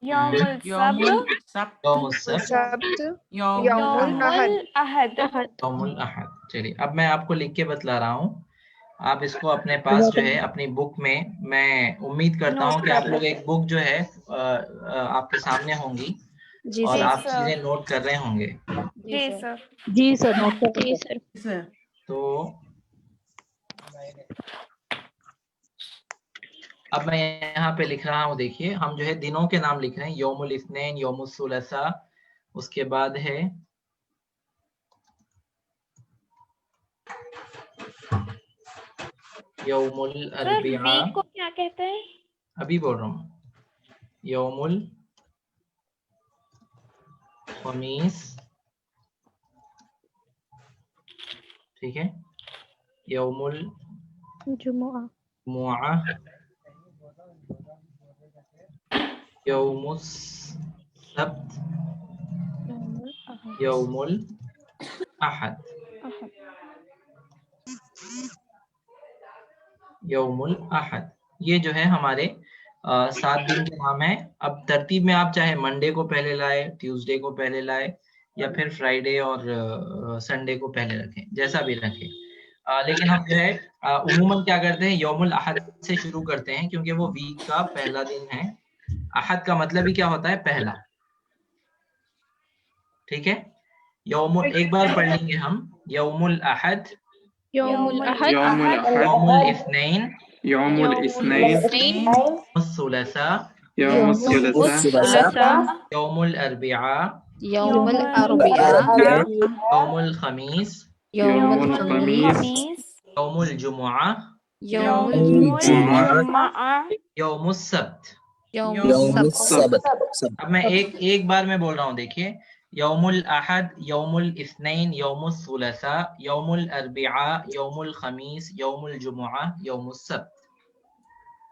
यौमुल सब्त, यौमुल अहद। यौमुल अहद। चलिए अब मैं आपको लिख के बतला रहा हूँ, आप इसको अपने पास जो है अपनी बुक में, मैं उम्मीद करता हूँ कि आप लोग एक बुक जो है आपके सामने होंगी और आप चीजें नोट कर रहे होंगे। जी सर। जी सर, नोट कर सर। तो अब मैं यहाँ पे लिख रहा हूँ, देखिए हम जो है दिनों के नाम लिख रहे हैं, यौमुल इस्नैन, यौमुल सुलसा, उसके बाद है यौमुल सर अरबिया। वीक को क्या कहते हैं? अभी बोल रहा हूँ, यौमुल खमीस, ठीक है, यौमुल जुमुआ, यौमुस सब्त, यौमुल अहद, यौमुल अहद। ये जो है हमारे 7 दिन के नाम है। अब तरतीब में आप चाहे मंडे को पहले लाए, ट्यूसडे को पहले लाए, या फिर फ्राइडे और संडे को पहले रखें, जैसा भी रखें। लेकिन हम जो है उमूमन क्या करते हैं, यौमुल अहद से शुरू करते हैं क्योंकि वो वीक का पहला दिन है। अहद का मतलब ही क्या होता है, पहला, ठीक है। यौमुल, एक बार पढ़ लेंगे हम, यौमुल अहद, यौमुल अहद, यौमुल इस्नैन, यौमुल इस्नैन, सुलसा, यौमुल सुलसा, यौमुल अरबिया, यौमुल अरबिया, यौमुल खमीस, यौमुल खमीस, यौमुल जुमुआ, यौमुल जुमुआ, यौमुस सब्त। यौमुल सब्त। अब मैं एक बार में बोल रहा हूँ, देखिए, यौमुल अहद, यौमुल इस्नैन, यौमुल सुलसा, यौमुल अरबिया, यौमुल खमीस, यौमुल जुमुआ, यौमुस सब्त।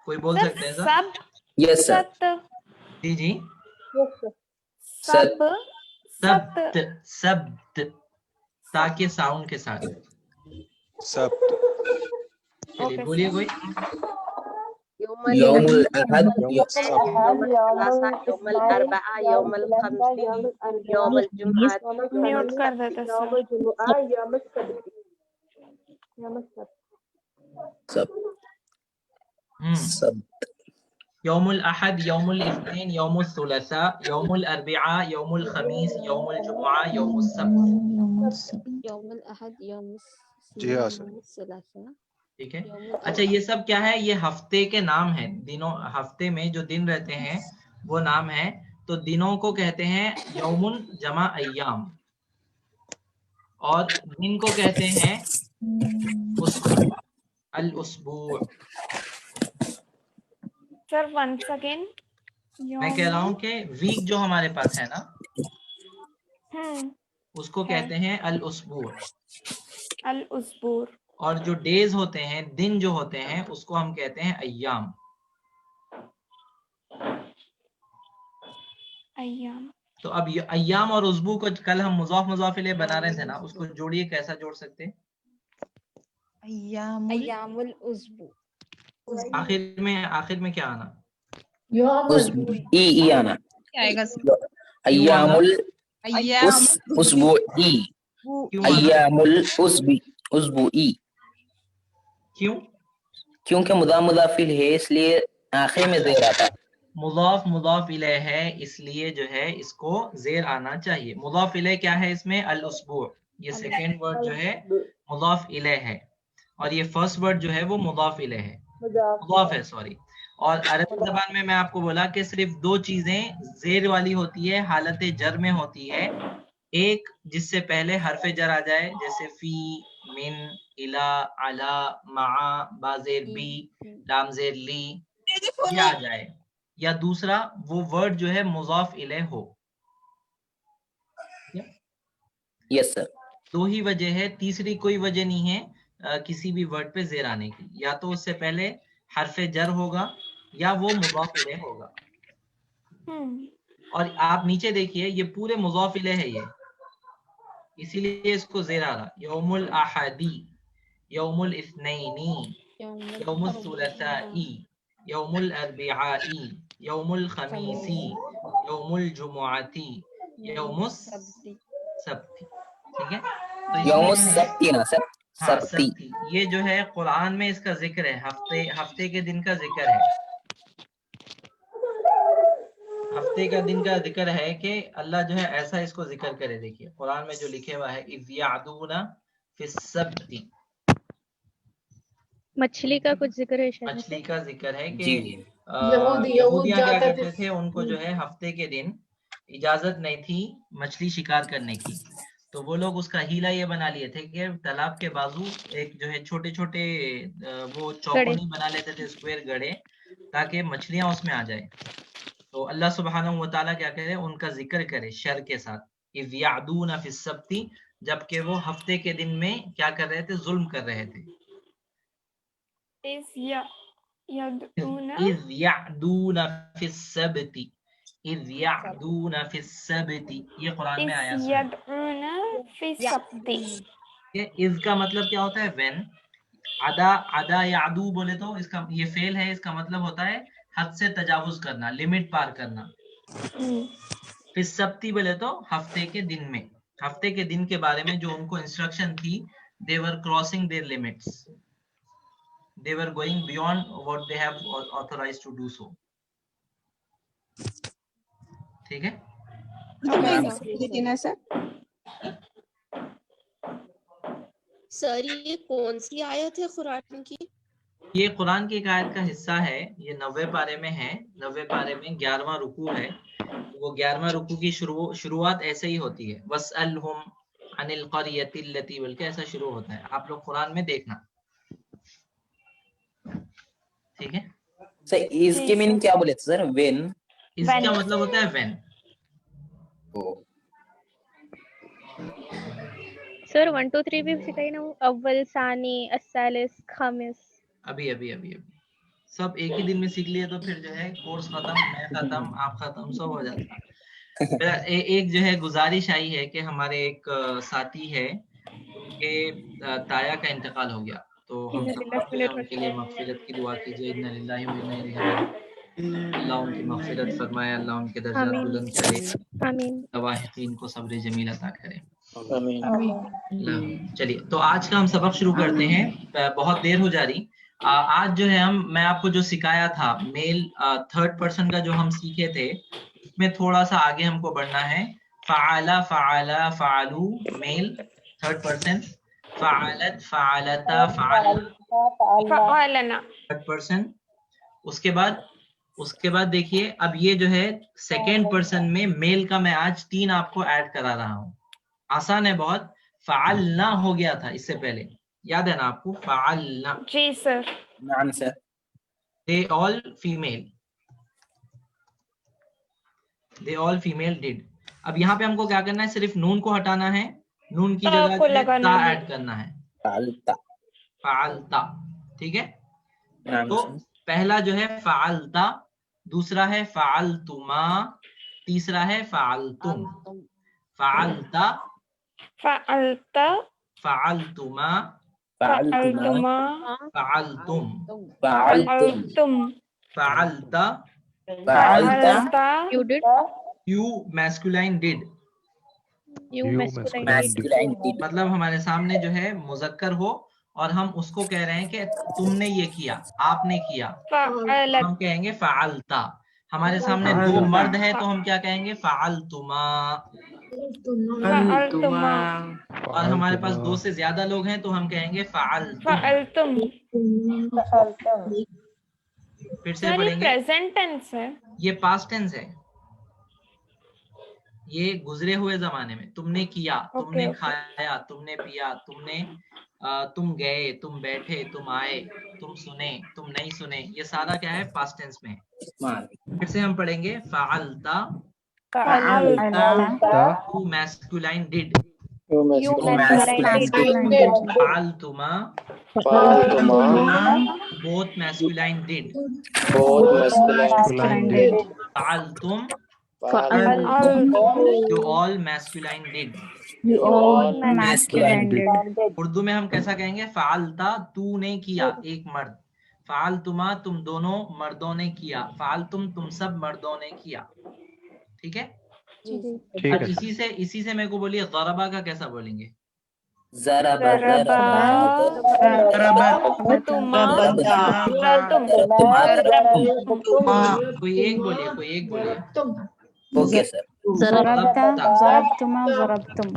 कोई बोल सकते हैं सर? सब, यस सर। जी जी, सब, सब्त, सब्त, ताकि साउंड के साथ। सब्त, चलिए बोलिए कोई। यौमुल अहद, यौमुल अरबआ, यौमुल खमीस, यौमुल जुमआ, म्यूट कर देते सर। सब्त। यौमुल अहद, यौमुल इस्नैन, यौमुल सुलसा, यौमुल अरबिआ, यौमुल खमीस, यौमुल जुमुआ, यौमुस सब्त। यौमुल अहद, जी हाँ सर। ठीक है। अच्छा, ये सब क्या है, ये हफ्ते के नाम है, दिनों, हफ्ते में जो दिन रहते हैं वो नाम है। तो दिनों को कहते हैं यौमुन जमा अय्याम, और दिन को कहते हैं उसबू, अल उसबू। Sir once again. मैं कह रहा हूँ कि वीक जो हमारे पास है ना, उसको है। कहते हैं अल उसबू, अल उसबूर। और जो डेज होते हैं, दिन जो होते हैं, उसको हम कहते हैं अय्याम। अय्याम। तो अब ये अय्याम और उसबू को कल हम मुज़ाफ मुज़ाफ इलैह बना रहे थे ना, उसको जोड़िए, कैसा जोड़ सकते हैं? अय्यामुल उसबू। आखिर में क्या आना? ई आना अय्यामुल उसबुई, अय्यामुल उसबुई। क्यों? क्योंकि मुदाफिल है, इसलिए आखिर में ज़ेर आता है। मुज़ाफ मुज़ाफ इलैह है, इसलिए जो है इसको ज़ेर आना चाहिए। मुज़ाफ इलैह क्या है इसमें? अल उसबू। ये सेकंड वर्ड जो है मुज़ाफ इलैह है, और ये फर्स्ट वर्ड जो है वो मुज़ाफ इलैह है, मुज़ाफ है, सॉरी। और अरबी ज़बान में मैं आपको बोला कि सिर्फ 2 चीजें ज़ेर वाली होती है, हालत जर में होती है। एक जिससे पहले हरफ जर आ जाए, जैसे फी, मिन, इला, अला, मा, बाज़ेर बी, लाम ज़ेर ली, ये आ जाए। या दूसरा वो वर्ड जो है मुज़ाफ इलैह हो। Yes sir. 2 ही वजह है, तीसरी कोई वजह नहीं है किसी भी वर्ड पे ज़ेर आने की। या तो उससे पहले हरफ जर होगा, या वो मुज़ाफ इलैह होगा। और आप नीचे देखिए, ये पूरे मुज़ाफ इलैह है ये, इसीलिए इसको ज़ेर आ रहा। यौमुल अहदी, यौमुल इस्नैनी, यौमुल सुलसाई, यौमुल अरबिआई, यौमुल खमीसी, यौमुल जुमुआती, यौमुस सब्ती। ठीक है, तो यौमुस इसमें सब्ती ना सब्त, हाँ सब्ती। सब्ती, ये जो है कुरान में इसका जिक्र है, हफ्ते के दिन का जिक्र है, हफ्ते का दिन का जिक्र है कि अल्लाह जो है ऐसा इसको जिक्र करे। देखिए कुरान में जो लिखे हुआ है, इज़ यादूना फिस्सब्ती, मछली का कुछ जिक्र है शायद। मछली का जिक्र है कि जी यहूदियाँ क्या करते थे, उनको जो है हफ्ते के दिन इजाजत नहीं थी मछली शिकार करने की, तो वो लोग उसका हीला ये बना लिए थे कि तालाब के बाजू एक जो है छोटे छोटे वो चौकोनी बना लेते थे, स्क्वायर गड़े, ताकि मछलियां उसमें आ जाए। तो अल्लाह सुब्हानहू व तआला क्या करे, उनका जिक्र करे शर के साथ, इज़ यादूना फिस्सब्ती, जबकि वो हफ्ते के दिन में क्या कर रहे थे, जुल्म कर रहे थे। इस यदूना इज़ यादूना फिस्सब्ती, इज़ यादूना फिस्सब्ती, ये कुरान में आया इस है। यदूना फी सब्ती। ये इज़ का मतलब क्या होता है, व्हेन। अदा यादू बोले तो इसका ये फेल है, इसका मतलब होता है हद से तजावुज करना, लिमिट पार करना। फिर सब्ती बोले तो हफ्ते के दिन में, हफ्ते के दिन के बारे में जो उनको इंस्ट्रक्शन थी, they were crossing their limits, they were going beyond what they have authorized to do so. ठीक है, सर ये कौन सी आयत है कुरान की? ये कुरान की एक आयत का हिस्सा है, ये 90 पारे में है, 90 पारे में 11वां रुकू है। वो 11वां रुकू की शुरुआत ऐसे ही होती है, वस्अलहुम अनिल क़रियतिल लती, बल्कि ऐसा शुरू होता है, आप लोग कुरान में देखना। ठीक है, सर इसकी मीनिंग क्या बोले थे सर, व्हेन? इसका मतलब होता है व्हेन। सर 1 2 3 भी सिखाई ना, वो अव्वल सानी अस्सालिस खामिस। अभी सब एक ही दिन में सीख लिए तो फिर जो है कोर्स खत्म, मैं खत्म, आप खत्म, सब हो जाता। मेरा एक जो है गुजारिश आई है कि हमारे एक साथी है, उनके ताया का इंतकाल हो गया, तो हम सब जो है उनके लिए मगफिरत की दुआ कीजिए। इन्ना लिल्लाहि व इन्ना इलैहि राजिऊन। अल्लाह उनकी मगफिरत फरमाए, अल्लाह उनके दर्जात बुलंद करे, आमीन। लवाहिकीन को सब्र जमील अता करे। चलिए, तो आज का हम सबक शुरू करते हैं, बहुत देर हो जा रही। आज जो है मैं आपको जो सिखाया था मेल थर्ड पर्सन का जो हम सीखे थे, उसमें थोड़ा सा आगे हमको बढ़ना है। फ़अला फ़अला फ़अलू मेल थर्ड पर्सन, फ़अलत फ़अलता फ़अलना थर्ड पर्सन। उसके बाद देखिए, अब ये जो है सेकेंड पर्सन में मेल का मैं आज 3 आपको ऐड करा रहा हूँ। आसान है बहुत। फ़अलना हो गया था इससे पहले, याद है ना आपको? फ़अलना, जी सर। नाम sir. they all female did। अब यहाँ पे हमको क्या करना है, सिर्फ नून को हटाना है, नून की जगह जो है ता ऐड करना है, फालता। फ़अलता। ठीक है, नाम तो सर। पहला जो है फ़अलता, दूसरा है फ़अलतुमा, तीसरा है फ़अलतुम। फ़अलता, फ़अलता, फ़अलतुमा, फ़अलतुमा, फ़अलतुम, फ़अलतुम, फ़अलता, फ़अलता, You did. you masculine did। You masculine. Masculine did. मतलब हमारे सामने जो है मुज़क्कर हो और हम उसको कह रहे हैं कि तुमने ये किया, आपने किया, फ़अलत, हम कहेंगे फ़अलता। हमारे सामने 2 मर्द है तो हम क्या कहेंगे, फ़अलतुमा। फ़अलतुमा, और हमारे पास 2 से ज्यादा लोग हैं तो हम कहेंगे फ़अलतुम। फ़अलतुम। फिर से सर ये पढ़ेंगे, प्रेजेंट टेंस है। ये पास्ट टेंस है, ये गुजरे हुए जमाने में। तुमने किया, तुमने खाया, तुमने पिया, तुम गए, तुम बैठे, तुम आए, तुम सुने, तुम नहीं सुने, ये सारा क्या है, पास्ट टेंस में है। फिर से हम पढ़ेंगे, फ़अलता, you masculine did, You masculine did. फ़अलतुमा, both masculine did, फ़अलतुम, you all masculine did। Masculine did. Urdu में हम कैसा कहेंगे, फ़अलता, तूने किया, एक मर्द, فعلتما تم دونوں مردوں نے کیا، فعلتم تم سب مردوں نے کیا. ٹھیک ہے. ٹھیک اب ہے سر. اسی سے میرے کو بولیے ضربا کا کیسا بولیں گے؟ ضرب ضربا تما ضربتم کوئی ایک بولیے، کوئی ایک بولیے. Okay sir. ضربتا ضربتما ضربتم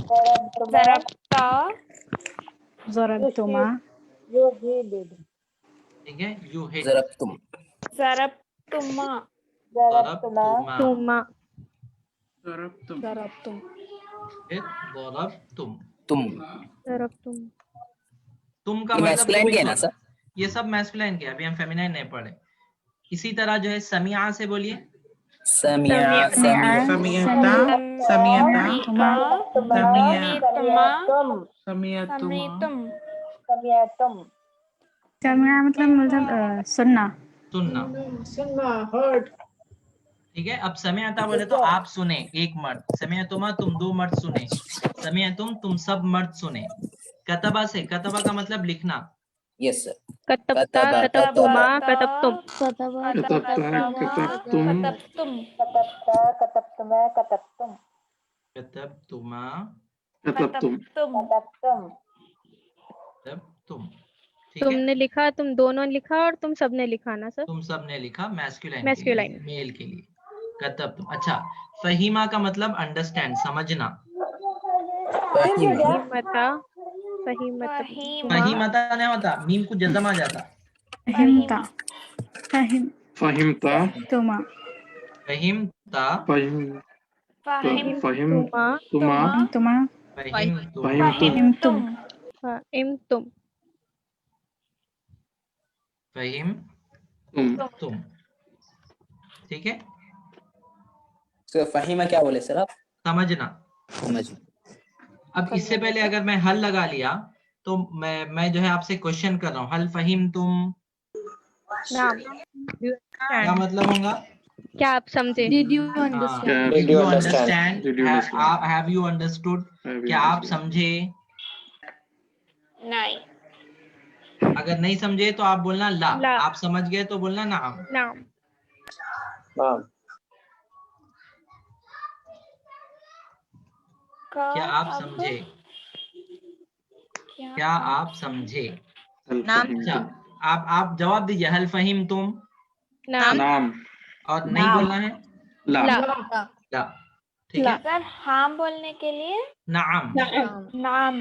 ضربتا ضربتما ٹھیک ہے. You hit. ضربتم ضربتما ضربتما. تما ضربتم ضربتم پھر ضربتم. تم ضربتم تم کا یہ مطلب masculine کوئی کے ہے نا ہوتا. سر؟ یہ سب میسکولائن کے، ابھی ہم فیمینائن نہیں پڑھے. اسی طرح جو ہے سمیعہ سے بولیے. سمع سمع سمیتا سمیتا سمیتم سمع مطلب سننا. سننا. ٹھیک ہے. اب سمعتا بولے تو آپ سنیں، ایک مرد. سمعتما تم دو مرد سنیں. سمعتم تم سب مرد سنیں. کتبہ سے، کتبہ کا مطلب لکھنا. یس سر. کتبتا کتبتما کتبتم كتبتا كتبتم کتبتما كتبتم کتبتم. ٹھیک تم ہے. نے لکھا، تم دونوں نے لکھا، اور تم سب نے لکھا نا سر. تم سب نے لکھا میسکولائن Masculine. میل کے لیے. کتبتم. اچھا، فہیمہ کا مطلب انڈرسٹینڈ، سمجھنا. فہیم. فہیمتا فہیمتا فہیمتا نہیں ہوتا، میم کو جزم آ جاتا. فهمت فهم فهمت تما فہمتا فهم فہمتما فهمتما تما فہمتم. فهمتم فہمتم فہمتم. ٹھیک ہے. سر فہیمہ کیا بولے سر آپ؟ سمجھنا. سمجھ. اب اس سے پہلے اگر میں حل لگا لیا تو میں جو ہے آپ سے کوشچن کر رہا ہوں، حل فہمتم نام. کیا مطلب ہوگا؟ کیا آپ سمجھے؟ Did you understand? Did you understand? Have you understood? کیا آپ سمجھے؟ نہیں. اگر نہیں سمجھے تو آپ بولنا لا. لا. آپ سمجھ گئے تو بولنا نعم. نام. کیا آپ سمجھے؟ کیا آپ سمجھے؟ هل اچھا، فهمتم آپ جواب دیجئے. حل فہمتم. نام. نعم اور نہیں بولنا ہے لا لا. لا. ٹھیک ہے. سر ہاں بولنے کے لیے نعم. نام.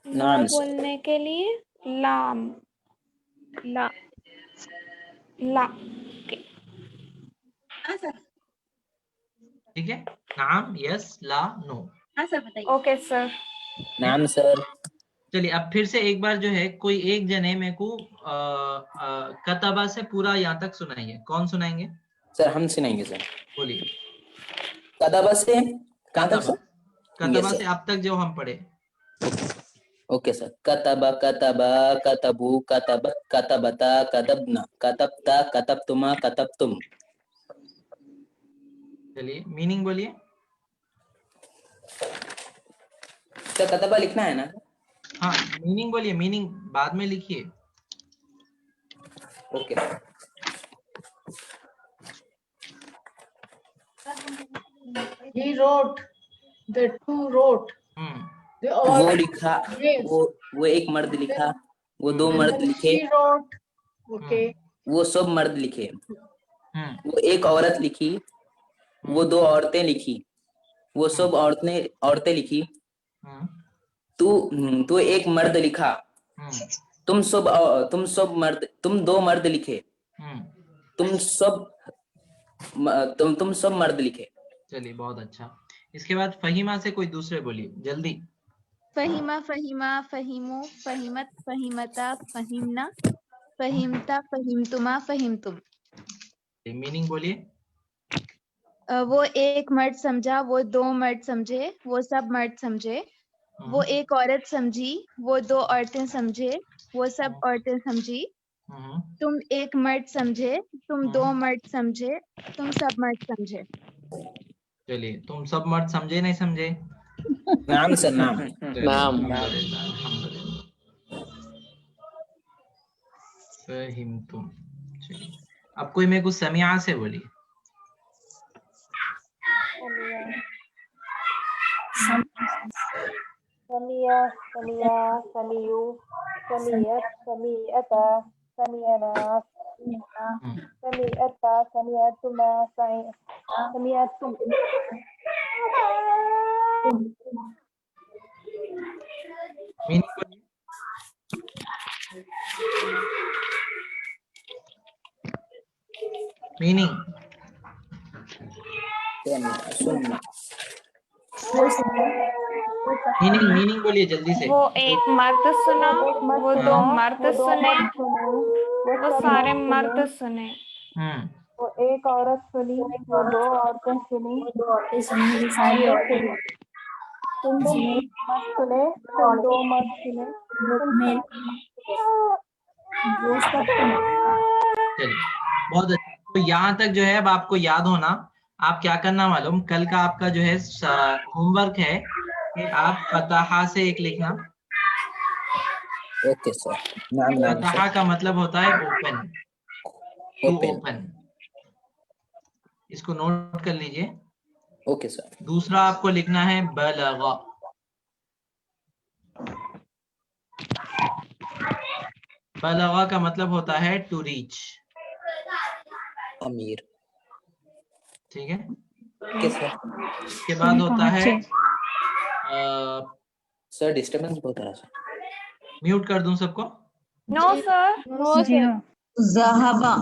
لا نام سے. بولنے کے لیے لام. لا. لا. ٹھیک ہے. نعم، یس، لا، نو. Okay sir. نام سر. چلیے اب پھر سے ایک بار جو ہے کوئی ایک جنے میرے کو کتبہ سے پورا یہاں تک سنائیے. کون سنائیں گے؟ سر ہم سنائیں گے سر. بولیے. کتبہ سے کہاں تک سر؟ کتبہ Yes, سے sir. اب تک جو ہم پڑھے. Okay sir. کتبہ کتبہ کتبو کتبت کتبتا کتبنا کتبتا کتبتما کتبتم. چلیے میننگ بولیے. سر کتبہ لکھنا ہے نا؟ ہاں میننگ بولیے، میننگ بعد میں لکھیے. Okay. He wrote. The two wrote. They all. وہ لکھا، وہ ایک مرد لکھا، وہ دو مرد لکھے، She wrote. Okay. وہ سب مرد لکھے، وہ ایک عورت لکھی، وہ دو عورتیں لکھی، وہ سب عورتیں لکھی. تو ایک مرد لکھا، تم دو مرد لکھے، تم سب مرد لکھے. چلیے بہت اچھا. اس کے بعد فہیمہ سے کوئی دوسرے بولیے جلدی. فہیمہ فہیمہ فہیمو فہیمت فہیمتا فہیمنا فہیمتا فہیمتما فہیمتم. میننگ بولیے. وہ ایک مرد سمجھا، وہ دو مرد سمجھے، وہ سب مرد سمجھے. وہ ایک عورت سمجھی، وہ دو عورتیں سمجھے، وہ سب عورتیں سمجھی. تم ایک مرد سمجھے، تم دو مرد سمجھے، تم سب مرد سمجھے. چلیے تم سب مرد سمجھے نہیں سمجھے؟ नाम सर नाम नाम अल्हम्दुलिल्लाह। फहिमतुम। चलिए अब कोई मेरे को समिया से बोलिए। समिया समिया समियु समियत समियता समियना समियता समियतुमा समियतुम। मीनिंग सुनना मीनिंग मीनिंग बोलिए जल्दी से। वो एक मर्द सुना, वो दो मर्द सुने, वो सारे मर्द सुने। वो एक औरत सुनी, वो दो औरतें सुनी, सारी औरतें तुम मर्द सुने, तुम दो मर्द सुने, चलिए बहुत अच्छा। तो यहाँ तक जो है अब आपको याद होना, आप क्या करना मालूम, कल का आपका जो है होमवर्क है कि आप फतहा से एक लिखना। Okay sir. नाम नाम फतहा का मतलब होता है ओपन, टू ओपन। इसको नोट कर लीजिए। Okay sir. दूसरा आपको लिखना है बलगा। बलगा का मतलब होता है टू रीच, अमीर। ठीक है। Okay sir. इसके बाद होता है सर डिस्टरबेंस बहुत आ रहा है। म्यूट कर दूं सबको। नो सर, नो सर, ज़हाबा।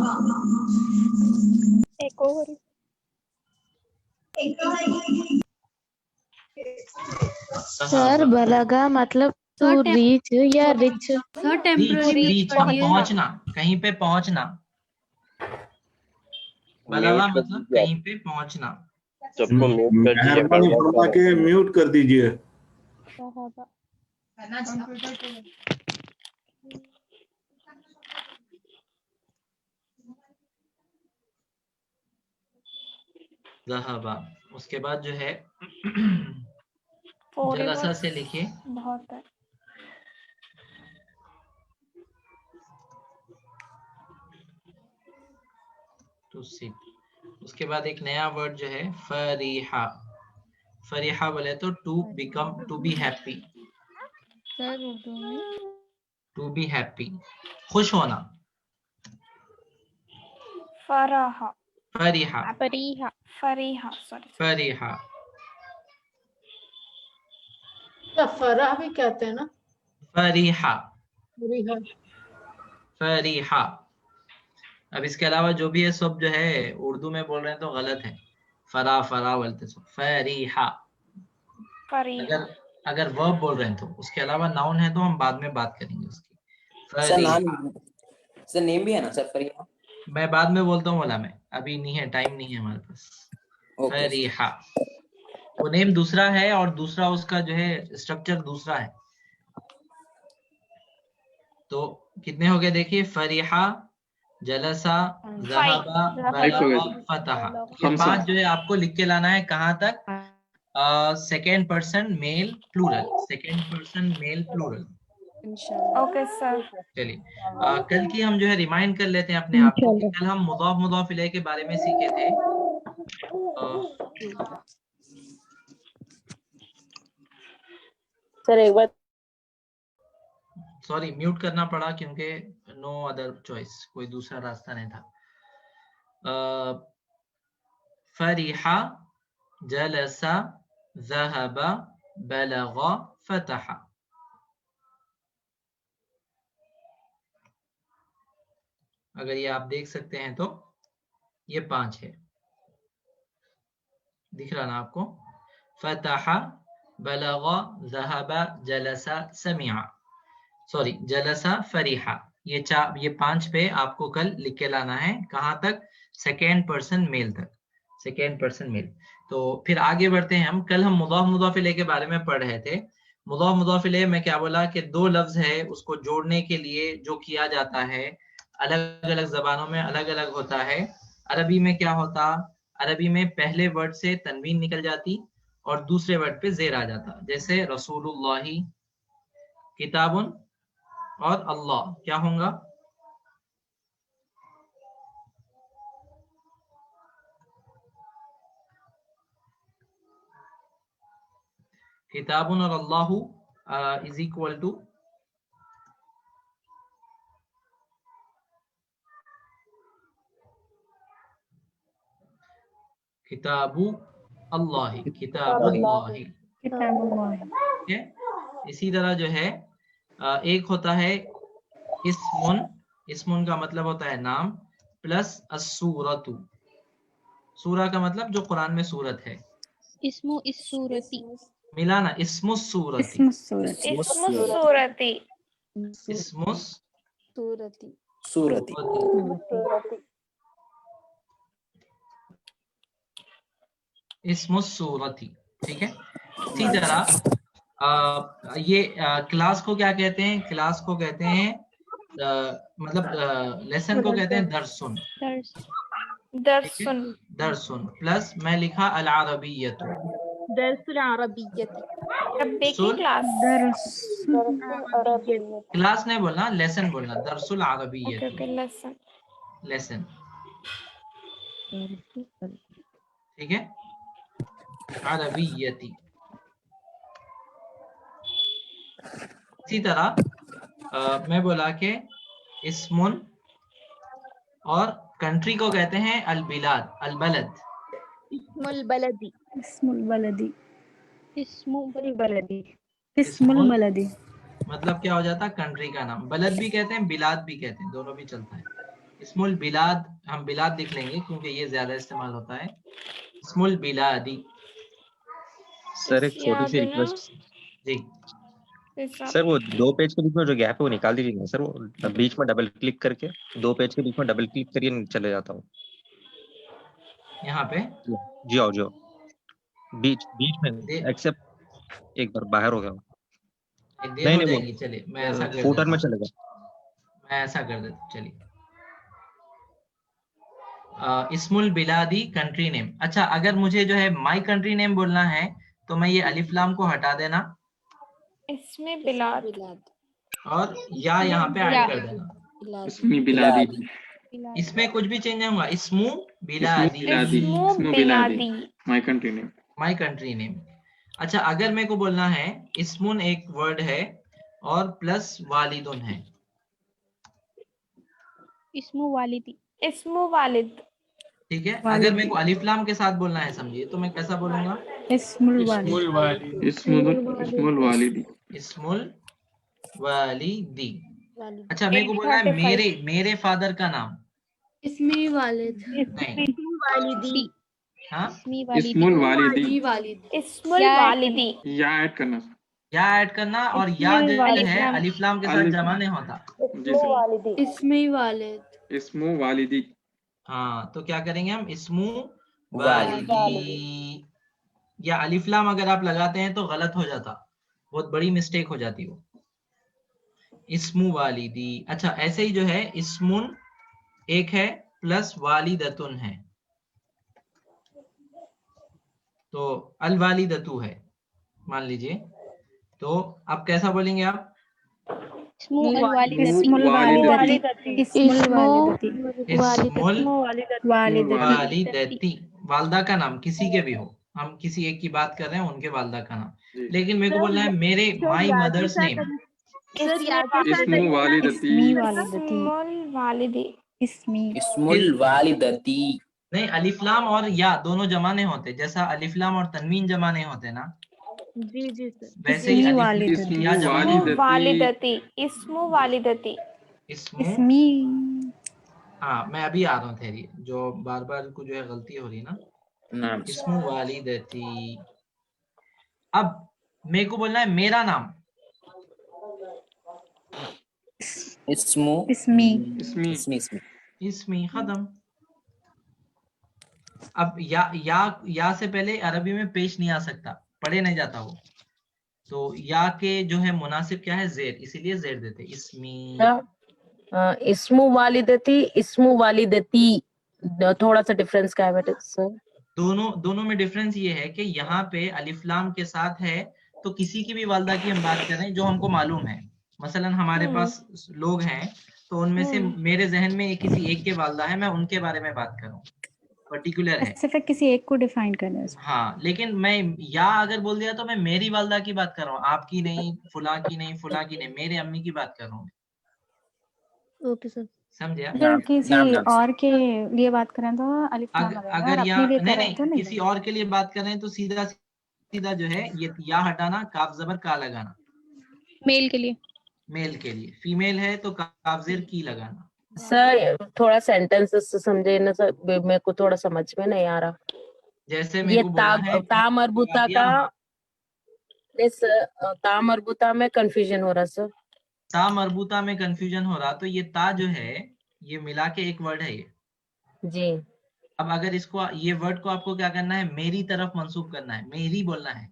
एक और सर बलगा मतलब टू रीच या रिच? रीच पहुंचना, कहीं पे पहुंचना। बलगा मतलब कहीं पे पहुंचना। सबको म्यूट कर दीजिए। मेहरबानी फरमा के म्यूट कर दीजिए। ज़हाबा। उसके बाद जो है जलसा से लिखिए। बहुत है। To sit. उसके बाद एक नया वर्ड जो है फरीहा। फरीहा बोले तो to become, to be happy. Sir Urdu में टू बी हैप्पी, खुश होना। फराहा फरीहा फरीहा फरीहा सॉरी फरीहा। फरा भी कहते हैं ना। फरीहा फरीहा। फरीहा। अब इसके अलावा जो भी है सब जो है उर्दू में बोल रहे हैं तो गलत है। फरा फरा बोलते सब। फरीहा फरीहा। अगर वर्ब बोल रहे हैं तो, उसके अलावा नाउन है तो हम बाद में बात करेंगे उसकी। सर नाम, सर नेम भी है ना सर फरीहा? मैं बाद में बोलता हूँ, बोला मैं, अभी नहीं है, टाइम नहीं है हमारे पास। फरीहा वो नेम दूसरा है और दूसरा उसका जो है स्ट्रक्चर दूसरा है। तो कितने हो गए देखिए, फरीहा, जलसा, ज़हाबा, बलगा, फतहा। ये पांच जो है आपको लिख के लाना है। कहाँ तक? Second person male plural, second person male plural. Okay sir. चलिए कल की हम जो है रिमाइंड कर लेते हैं अपने आप को कि कल हम मुदाफ मुदाफ इलैह के बारे में सीखे थे। सर एक बार सॉरी म्यूट करना पड़ा क्योंकि नो अदर चॉइस, कोई दूसरा रास्ता नहीं था। फरीहा, जलसा, ज़हबा, बलगा, फतहा। अगर ये आप देख सकते हैं तो ये पांच है, दिख रहा ना आपको? फतहा, बलगा, ज़हबा, जलसा, समिआ, सॉरी जलसा, फरीहा। ये पांच पे आपको कल लिख के लाना है। कहाँ तक? सेकेंड पर्सन मेल तक, सेकेंड पर्सन मेल। तो फिर आगे बढ़ते हैं हम। कल हम मुदाफ मुदाफ इलैह के बारे में पढ़ रहे थे। मुदाफ मुदाफ इलैह में क्या बोला कि दो लफ्ज है, उसको जोड़ने के लिए जो किया जाता है अलग अलग जबानों में अलग अलग होता है। अरबी में क्या होता? अरबी में पहले वर्ड से तनवीन निकल जाती اور دوسرے ورڈ پہ زیر آ جاتا، جیسے رسول اللہ، کتابن اور اللہ، کیا ہوں گا؟ کتابن اور اللہ از اکول ٹو کتاب اللہ، کتاب اللہ، کتاب اللہ. ٹھیک ہے؟ اسی طرح جو ہے ایک ہوتا ہے اسمن، اسمن کا مطلب ہوتا ہے نام، پلس السورۃ، سورہ کا مطلب جو قرآن میں سورت ہے، اسم السورتی، ملانا اسم السورۃ، اسم السورة. اسم السورتی، اسم سورتی، سورتی. اسم السورتی، ٹھیک ہے؟ اسی طرح یہ کلاس کو کیا کہتے ہیں؟ کلاس کو کہتے ہیں مطلب لیسن کو کہتے ہیں درسن، درسن، درسن پلس میں لکھا العربیت، درس العربیت، ربی کی کلاس، درس. کلاس نہیں بولنا، لیسن بولنا، درس العربیت، لیسن، لیسن، ٹھیک ہے؟ عربیتی. اسی طرح میں بولا کہ اسمن اور کنٹری کو کہتے ہیں البلاد، البلد، اسم البلدی، اسم البلدی. اسم البلدی، اسم البلدی. مطلب کیا ہو جاتا؟ کنٹری کا نام. بلد بھی کہتے ہیں، بلاد بھی کہتے ہیں، دونوں بھی چلتا ہے. اسم البلاد ہم بلاد لکھ لیں گے کیونکہ یہ زیادہ استعمال ہوتا ہے. اسم البلادی. سر ایک چھوٹی سی ریکویسٹ، جی سر وہ 2 پیج کے بیچ میں جو گیپ ہے وہ نکال دیجیے گا سر، وہ بیچ میں ڈبل کلک کر کے 2 پیج کے بیچ میں ڈبل کلک کریے، چلے جاتا ہوں یہاں پہ جی. آؤ جو بیچ میں ایکسپٹ ایک بار باہر ہو گیا دیر نہیں ہو جائے وہ گی. چلیے میں ایسا کر فوٹر دیتا میں ہوں، چلے گا. میں ایسا کر دیتا ہوں. چلیے اسم البلادی کنٹری نیم. اچھا اگر مجھے جو ہے مائی کنٹری نیم بولنا ہے تو میں یہ الف لام کو ہٹا دینا اسم بلاد، اور یا یہاں پہ ایڈ کر دینا. اسمی بلادی، اس میں کچھ بھی چینج نہیں ہوگا. اسمو بلادی، اسم بلادی، my country name. My country نیم. اچھا اگر میرے کو بولنا ہے اسمن ایک ورڈ ہے اور پلس والدن ہے، اسم والدی، اسم والد، ٹھیک ہے؟ اگر میرے کو الف لام کے ساتھ بولنا ہے سمجھیے تو میں کیسا بولوں گا؟ اسم الوالد. اسم الوالدی. اسم الوالدی. اچھا میرے کو 8:35 بولنا ہے میرے فادر کا نام، اسمی والد، نہیں، والدی، ہاں اسمی اسم والدی، الوالدی، اسم الوالدی، یا ایڈ کرنا. یا ایڈ کرنا، اور اسم یا جو الوالد، ہے الف لام کے ساتھ جمع نہیں ہوتا. جی سر. اسمی والد، اسم والدی. ہاں تو کیا کریں گے ہم؟ اسمو والدی. یا الف لام اگر آپ لگاتے ہیں تو غلط ہو جاتا، بہت بڑی مسٹیک ہو جاتی وہ. اسمو والدی. اچھا ایسے ہی جو ہے اسمن ایک ہے پلس والدتن ہے، تو الوالدتو ہے مان لیجئے. تو اب کیسا بولیں گے آپ؟ اسم الوالدتی، اسم الوالدتی. اسم الوالدتی. اسم والدتی. الوالدتی. والدہ کا نام کسی کے بھی ہو، ہم کسی ایک کی بات کر رہے ہیں، ان کے والدہ کا نام. لیکن میرے کو بولنا ہے میرے مائی مدرس نیم. سر یا اسم والدتی. اسمی والدتی. اسم الوالدی، اسمی. اسم الوالدتی. نہیں، الف لام اور یا دونوں جمع نہیں ہوتے، جیسا الف لام اور تنوین جمع نہیں ہوتے نا، جی جی سر، ویسے ہی اسمی الف والدتی. یا جمع نہیں ہوتے. والدتی، اسم والدتی، اسمو، اسمی. ہاں میں ابھی آ رہا ہوں ٹھہریے، جو بار بار کو جو ہے غلطی ہو رہی ہے نا. نام. اسمو والدتی. اب میرے کو بولنا ہے میرا نام، اسمو. اسمی. اسمی. اسمی. اسمی، ختم. اب یا سے پہلے عربی میں پیش نہیں آ سکتا، پڑھے نہیں جاتا وہ، تو یا کے جو ہے مناسب کیا ہے؟ زیر، اسی لیے زیر دیتے اسمی. اسم والدتی، اسم والدتی، تھوڑا سا ڈفرنس کیا ہے بیٹا سر؟ दोनों में डिफरेंस ये है कि यहाँ पे अलिफ लाम के साथ है तो किसी की भी वालदा की हम बात करें जो हमको मालूम है, मसलन हमारे पास लोग हैं तो उनमें से मेरे जहन में किसी एक के वालदा है, मैं उनके बारे में बात करूं, पर्टिकुलर है, स्पेसिफिक किसी एक को डिफाइन करना है। हाँ। लेकिन मैं या अगर बोल दिया तो मैं मेरी वालदा की बात कर रहा हूँ, आपकी नहीं, फुला की नहीं, फुला की नहीं, मेरे अम्मी की बात कर रहा हूँ। Okay sir. समझे? अगर किसी और के लिए बात करें तो अलिफ लाम लगेगा, अगर और या अपने लिए नहीं करें तो नहीं नहीं किसी और के लिए बात करें तो सीधा सीधा जो है ये या हटाना, काफ जबर का लगाना। मेल के लिए, मेल के लिए, फीमेल है तो काफ जेर की लगाना। सर थोड़ा सेंटेंसेस समझे ना सर, मेरे को थोड़ा समझ में नहीं आ रहा। जैसे मेरे ये को बोलना है ता मरबूता का, ता मरबूता में कंफ्यूजन हो रहा सर। ता मरबूता में कंफ्यूजन हो रहा, तो ये ता जो है ये मिला के एक वर्ड है ये जी। अब अगर इसको, ये वर्ड को आपको क्या करना है, मेरी तरफ मंसूब करना है, मेरी बोलना है,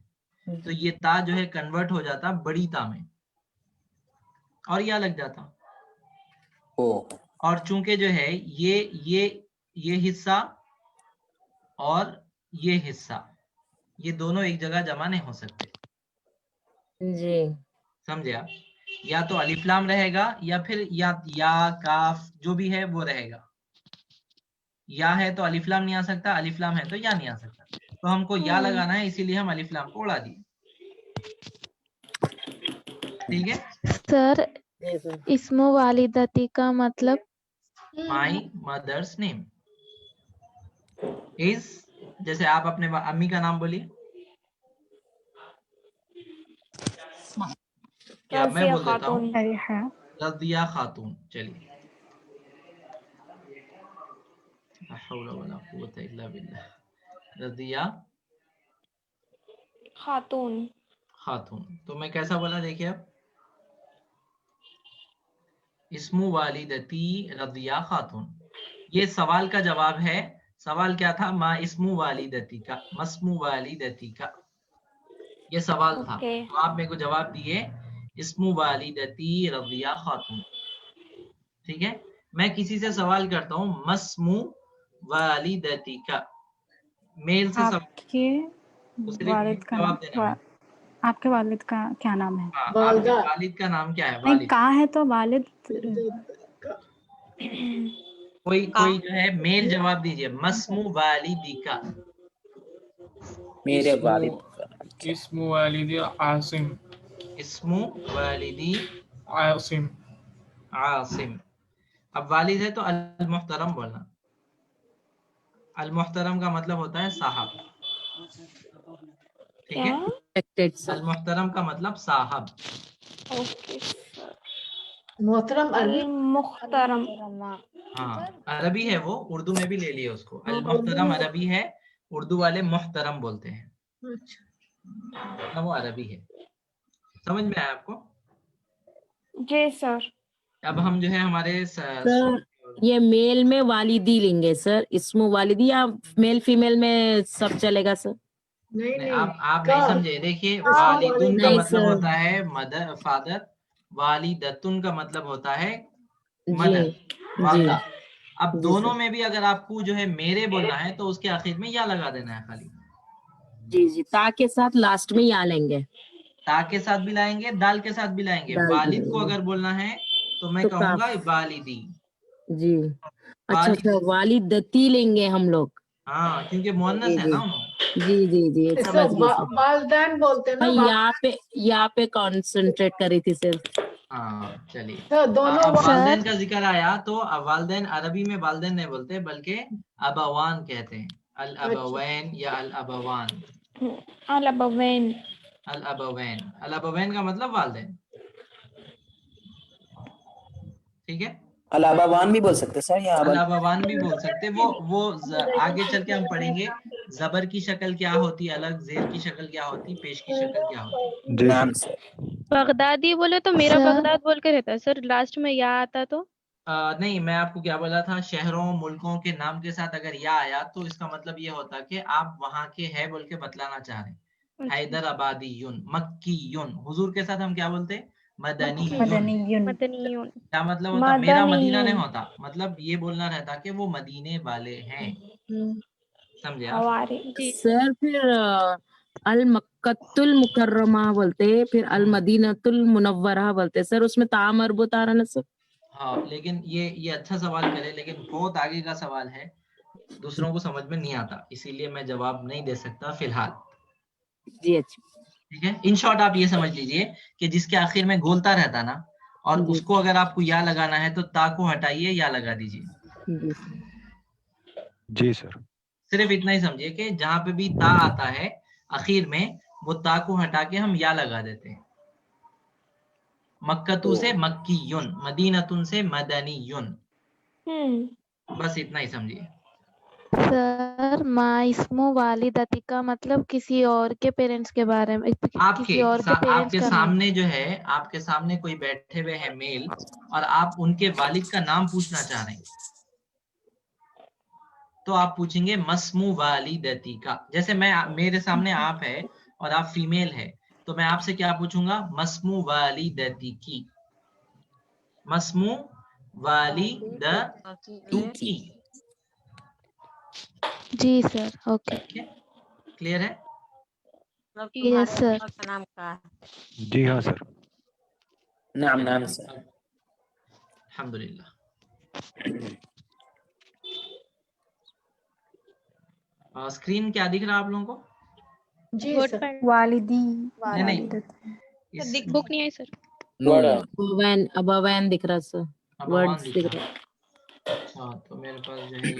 तो ये ता जो है कन्वर्ट हो जाता बड़ी ता में और या लग जाता। और चूंकि जो है ये हिस्सा और ये हिस्सा, ये दोनों एक जगह जमा नहीं हो सकते जी। समझे आप? या तो अलिफ लाम रहेगा या फिर या काफ जो भी है वो रहेगा। या है तो अलिफ लाम नहीं आ सकता, अलिफ लाम है तो या नहीं आ सकता, तो हमको या लगाना है, इसीलिए हम अलिफ लाम को उड़ा दिए। ठीक है सर, इस्मो वालिदती का मतलब? माई मदर्स नेम इज, जैसे आप अपने अम्मी का नाम बोलिए, क्या मैं बोल देता हूँ रज़िया खातून। चलिए, रज़िया खातून। खातून, तो मैं कैसा बोला देखिए अब, इस्मु वालिदती रज़िया खातून। ये सवाल का जवाब है। सवाल क्या था? मा इस्मु वालिदती का, मस्मु वालिदती का, ये सवाल था। तो आप मेरे को जवाब दिए इस्मु वालिदती रज़िया खातून। ठीक है, मैं किसी से सवाल करता हूँ मस्मु वालिदती का, मेल से आपके वालिद का नाम, आपके वालिद का क्या नाम है? वालिद का नाम क्या है? नहीं, कहाँ है तो वालिद। कोई जो है मेल जवाब दीजिए, मस्मु वालिदी का। मेरे वालिद का। इस्मु वालिदी आसिम। इस्मु वालिदी आसिम। आसिम। अब वालिद है तो अल मुहतरम बोलना। अल मुहतरम का मतलब होता है साहब। ठीक है, अल मुहतरम का मतलब साहब। मोहतरम अल मुहतरम, हाँ अरबी है वो, उर्दू में भी ले लिए उसको। अल मुहतरम अरबी है, उर्दू वाले मुहतरम बोलते हैं, वो अरबी है। समझ में आया आपको? जी सर। अब हम जो है हमारे सर ये मेल में वालिदी लेंगे सर, इस्मु वालिदी, या मेल फीमेल में सब चलेगा सर? नहीं, आप नहीं समझे। देखिए, वालिदुन का मतलब होता है मदर, फादर। वालिदतुन का मतलब होता है मदर, वालदा। अब दोनों में भी अगर आपको जो है मेरे बोलना है तो उसके आखिर में या लगा देना है खाली। जी जी, ता के साथ लास्ट में या लेंगे। ता के साथ भी लाएंगे, दाल के साथ भी लाएंगे। वालिद को अगर बोलना है तो मैं कहूंगा वालिदी। जी, अच्छा, वालिदती लेंगे हम लोग। हाँ, क्योंकि मुअन्नस है ना। जी जी जी, समझ गई। वालदैन बोलते हैं ना। मैं यहाँ पे कंसंट्रेट करी थी सिर्फ। हाँ चलिए, तो दोनों वालदैन का जिक्र आया तो वालदैन अरबी में वालदैन नहीं बोलते बल्कि अबवान कहते हैं। अल अबवैन या अल अबवान। अल अबवैन। अल अबवैन, अल अबवैन का मतलब वालदैन। ठीक है, अलाबावान भी बोल सकते सर, या अलाबावान भी बोल सकते। वो आगे चल के हम पढ़ेंगे जबर की शक्ल क्या होती है अलग, जेर की शक्ल क्या होती, पेश की शक्ल क्या होती। बगदादी बोले तो मेरा बगदाद बोल के रहता है सर, लास्ट में या आता तो नहीं, मैं आपको क्या बोला था, शहरों मुल्कों के नाम के साथ अगर या आया तो इसका मतलब ये होता कि आप वहां के है बोल के बतलाना चाह रहे हैं। हैदराबादीयुन, मक्कीयुन। हुजूर के साथ हम क्या बोलते? मदनीयुन। क्या मतलब होता? मेरा मदीना नहीं होता, मतलब ये बोलना रहता कि वो मदीने वाले हैं। समझे आप? हवारी। सर फिर अल मक्कतुल मुकर्रमा बोलते, फिर अल मदीनतुल मुनव्वरा बोलते सर, उसमें ता मरबूत आ रहा ना सर? हाँ, लेकिन ये अच्छा सवाल करे, लेकिन बहुत आगे का सवाल है, दूसरों को समझ में नहीं आता, इसीलिए मैं जवाब नहीं दे सकता फिलहाल। जी अच्छा। ठीक है, इन शॉर्ट आप ये समझ लीजिए कि जिसके आखिर में गोलता रहता ना, और उसको अगर आपको या लगाना है तो ता को हटाइए, या लगा दीजिए। जी सर। सिर्फ इतना ही समझिए कि जहां पे भी ता आता है आखिर में, वो ता को हटा के हम या लगा देते हैं। मक्कतू से मक्कीयुन, मदीनतुन से मदनीयुन, बस इतना ही समझिए। सर माँ इस्मो वालिदती का मतलब किसी और के पेरेंट्स के बारे में, किसी और के पेरेंट्स आपके का सामने जो है, आपके सामने कोई बैठे हुए हैं मेल, और आप उनके वालिद का नाम पूछना चाह रहे हैं, तो आप पूछेंगे मस्मू वालिदती का। जैसे मेरे सामने आप है और आप फीमेल है, तो मैं आपसे क्या पूछूंगा? मस्मू वालिदती की, मस्मू वालिदती की। जी सर, ओके। क्लियर है? Yes sir. नाम का जी हाँ सर। नाम सर। अल्हम्दुलिल्लाह। स्क्रीन क्या दिख रहा है आप लोगों को? जी सर। वालिदी। नहीं, बुक नहीं आई सर। अबवैन दिख रहा सर, वर्ड्स दिख रहा। अच्छा, तो मेरे पास जो है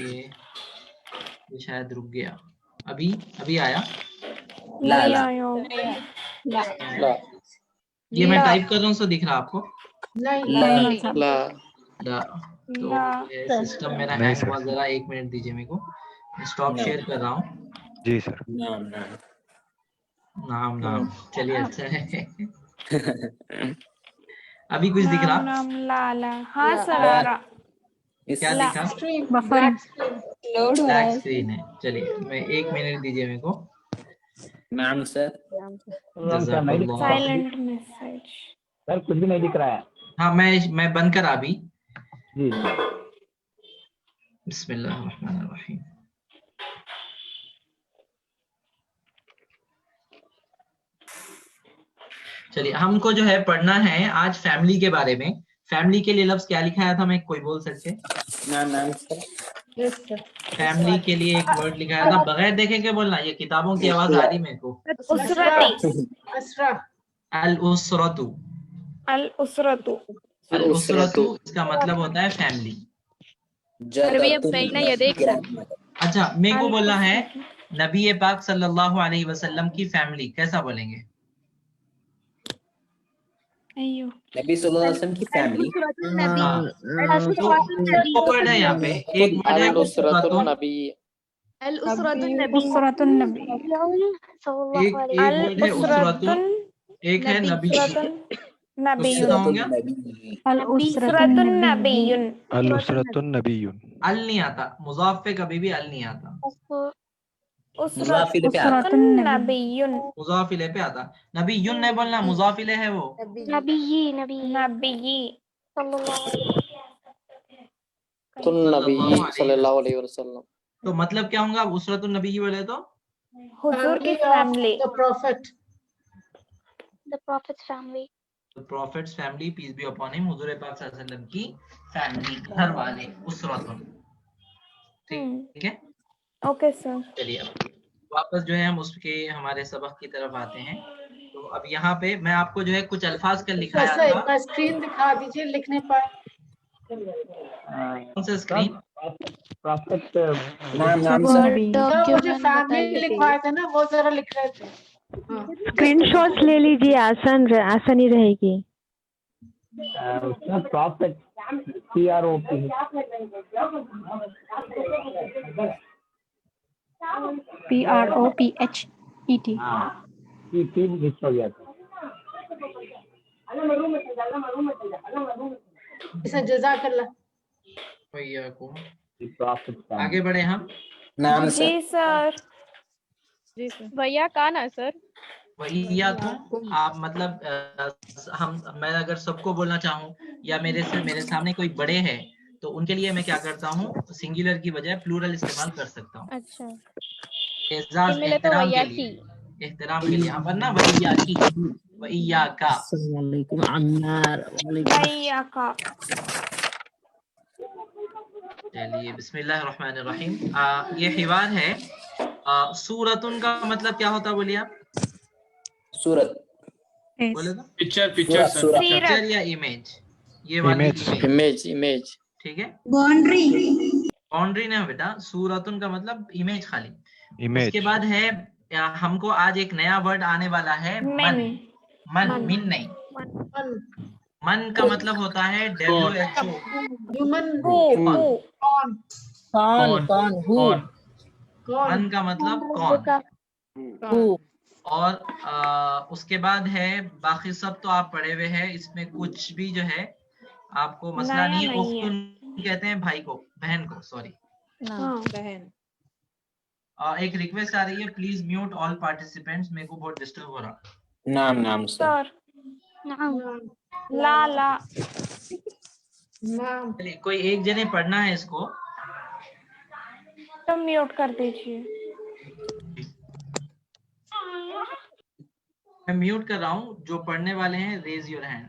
ये शायद रुक गया। अभी आया? ला ला ला। ये मैं टाइप कर रहा हूँ, सो दिख रहा आपको? नहीं। ला। तो सिस्टम मेरा हैंग हुआ, जरा 1 मिनट दीजिए मेरे को, स्टॉप शेयर कर रहा हूँ। जी सर। नाम चलिए, अच्छा है। अभी कुछ दिख रहा? नाम ला ला। हाँ सर, आ रहा। क्या दिखा? ब्लैक स्क्रीन है। चलिए, मैं 1 मिनट दीजिए मेरे को। नाम सर। साइलेंट मैसेज सर, कुछ भी नहीं दिख रहा है। हाँ, मैं बंद करा अभी। जी। बिस्मिल्लाहिर्रहमानिर्रहीम। चलिए, हमको जो है पढ़ना है आज फैमिली के बारे में। फैमिली के लिए लफ्ज क्या लिखाया था, मैं कोई बोल सकते? नाम फैमिली के लिए एक वर्ड लिखाया था, बगैर देखे के बोलना, ये किताबों की आवाज आ रही मेरे को। अल उसरतु। अल उसरतु इसका मतलब होता है फैमिली। अच्छा, मेरे को बोलना है नबी पाक सल्लल्लाहु अलैहि वसल्लम की फैमिली, कैसा बोलेंगे? नबी सल्लल्लाहु अलैहि वसल्लम की फैमिली। दो वर्ड है यहाँ पे, एक वर्ड है उसरतुन नबी, अल उसरतुन नबी, एक वर्ड है उसरतुन, एक है नबी। अल उसरतुन नबीयुन। अल उसरतुन नबीयुन। अल नहीं आता, मुज़ाफ पे कभी भी अल नहीं आता। उसरतुन नबीयुन। मुज़ाफ इले पे आता। नबीयुन नहीं बोलना, मुज़ाफ इले है वो। नबी सल्लल्लाहु अलैहि वसल्लम। तो मतलब क्या होगा उसरतुन नबी बोले तो? हुजूर की family. The profit family. The Prophet's family, peace be upon him, हुजूर पाक सल्लल्लाहु अलैहि वसल्लम की फैमिली, घर वाले, उसरतुन। ठीक है? Okay sir. चलिए, वापस जो है हम उसके हमारे सबक की तरफ आते हैं। तो अब यहाँ पे मैं आपको जो है कुछ अल्फाज का लिखाया था। स्क्रीन दिखा दीजिए लिखने पर। कौन सा स्क्रीन? मुझे फैमिली लिखवाए थे ना, वो जरा लिख रहे थे। स्क्रीनशॉट्स ले लीजिए, आसानी रहेगी। प्रॉफिट PROP मिस हो गया था। भैया को आगे बढ़े हम। नाम जी सर। भैया का ना सर? भैया तो आप मतलब मैं अगर सबको बोलना चाहूँ, या मेरे सामने कोई बड़े हैं, تو ان کے لیے میں کیا کرتا ہوں سنگولر کی بجائے پلورل استعمال کر سکتا ہوں. اچھا اعزاز ملے تو احترام کے ویاکی. لیے، احترام کے لیے. ورنہ وَإِيَّاكِ وَإِيَّاكَ. السلام علیکم عمار. وعلیکم بھیا کا. چلیے بسم اللہ الرحمن الرحیم. یہ حوار ہے. سورتن کا مطلب کیا ہوتا بولیے آپ؟ سورت بولے تو پکچر سر سورت. پکچر یا امیج. یہ والی Image. امیج. ٹھیک ہے. باؤنڈری. باؤنڈری نہیں بیٹا، سورتن کا مطلب امیج خالی. اس Image. کے بعد ہے ہم کو آج ایک نیا ورڈ آنے والا ہے من. من نہیں. من کا مطلب ہوتا ہے WHO. ہیومن کون من کا مطلب کون. ہو اور اس کے بعد ہے باقی سب تو آپ پڑھے ہوئے ہیں، اس میں کچھ بھی جو ہے آپ کو مسئلہ نہیں ہے. اختن کہتے ہیں بھائی کو، بہن کو. سوری. بہن. ایک ریکویسٹ آ رہی ہے، پلیز میوٹ آل پارٹیسپینٹس، میرے کو بہت ڈسٹرب ہو رہا. نام سے سر. لا لا. چلیے کوئی ایک جنے پڑھنا ہے اس کو. تو میوٹ کر دیجیے. میں میوٹ کر رہا ہوں. جو پڑھنے والے ہیں ریز یور ہینڈ.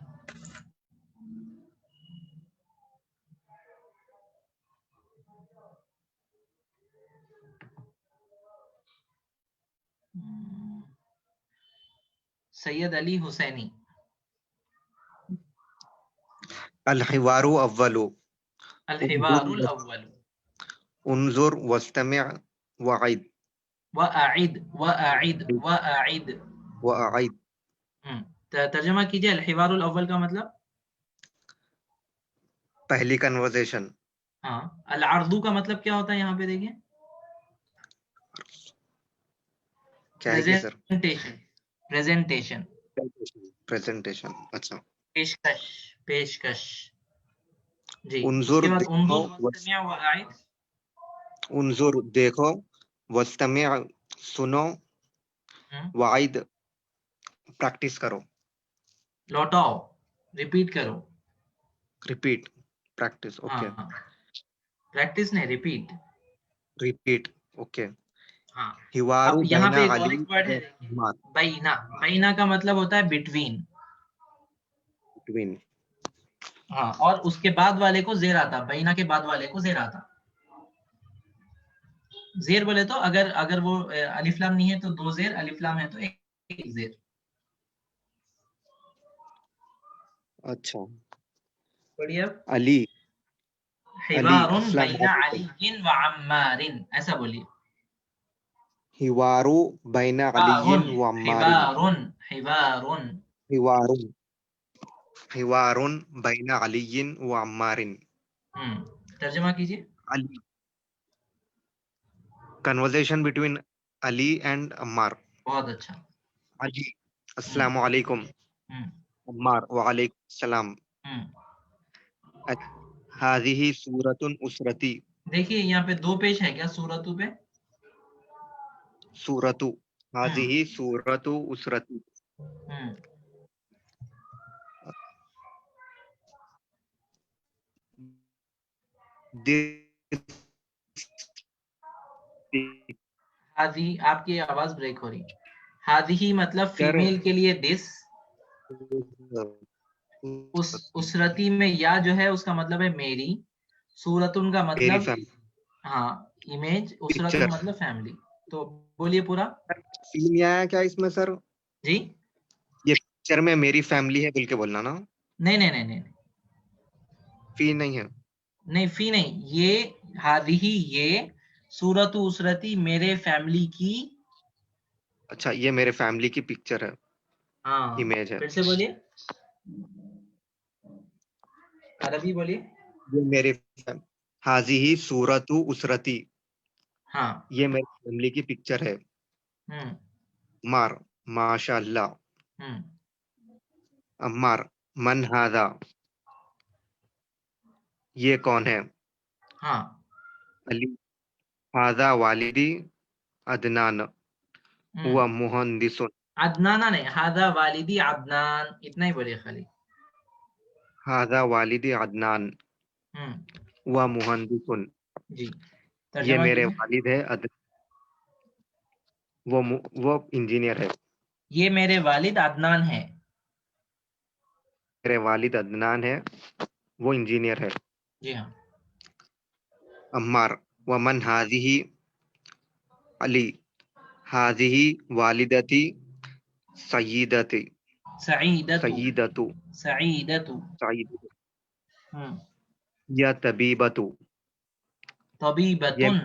سید علی حسینی. الحوار اول. الحوار الاول. انظر واستمع وعد. وَأَعِدْ وَأَعِدْ وَأَعِدْ. وأعد. ترجمہ کیجئے الحوار الاول کا مطلب. پہلی کنورزیشن. ہاں. العرض کا مطلب کیا ہوتا ہے یہاں پہ دیکھیں. کیا ہے سر؟ پریزنٹیشن. پریزنٹیشن. اچھا. پیشکش. پیشکش. جی. انظر انظر دیکھو، واستمع سنو، وعد پریکٹس کرو. لوٹاؤ، ریپیٹ کرو. Repeat practice. اوکے. پریکٹس نہیں، ریپیٹ. ریپیٹ. اوکے. ہاں. حوار اب یہاں پہ ایک اور علی ایک ورڈ ہے بینا. بینا کا مطلب ہوتا ہے بٹوین. بٹوین. ہاں. اور اس کے بعد والے کو زیر آتا. بینا کے بعد والے کو زیر آتا. زیر بولے تو اگر وہ الف لام نہیں ہے تو دو زیر، الف لام ہے تو ایک زیر. اچھا. پڑھیے علی. حوار بین علی و عمار. ایسا بولیے. حوار بین علی و عمار. حوار. حوار بین علی و عمار. ترجمہ کیجیے. Ali. Conversation between Ali and Ammar. بہت اچھا. علی السلام علیکم. عمار وعلیکم السلام. هذه سورۃ اسرتی. دیکھیے یہاں پہ دو پیش ہے کیا سورتوں پہ. سورۃ. هذه سورۃ اسرتی. ہادی. آپ کی آواز بریک ہو رہی. ہادی مطلب فیمیل کے لیے دس. اسرتی میں یا جو ہے اس کا مطلب ہے میری. سورتن کا مطلب ہاں امیج. اسرت کا مطلب فیملی. تو بولیے پورا. فی آیا کیا اس میں سر؟ جی یہ پکچر میں میری فیملی ہے بول کے بولنا نا. نہیں نہیں نہیں نہیں فی نہیں ہے. نہیں فی نہیں. یہ ہادی یہ سورت اسرتی میرے فیملی کی. اچھا یہ میرے فیملی کی پکچر ہے. ہاں امیج ہے. پھر سے بولیے. عربی بولیے. یہ میری ہذه سورۃ اسرتی. ہاں یہ میری فیملی کی پکچر ہے. عمار ماشاء اللہ. عمار من ھذا. یہ کون ہے؟ ہاں. علی ھذا والدی عدنان ہوا مہندس. عدنان نہیں، ھذا والدی عدنان. اتنا ہی بولیے خالی. ھذا والدی عدنان. व मुहंदिसुन, जी ये तर्जमा मेरे कीजिए। वालिद है, वो इंजीनियर है। ये मेरे वालिद अदनान है। मेरे वालिद अदनान है, वो इंजीनियर है। जी हाँ। अम्मार, व मन हाजिही अली, हाजिही वालिदती सय्यदती, सईदतु सय्यदतु, सईदतु। सय्यदतु, हम्म। या तबीबतु, ये तबीबतुन।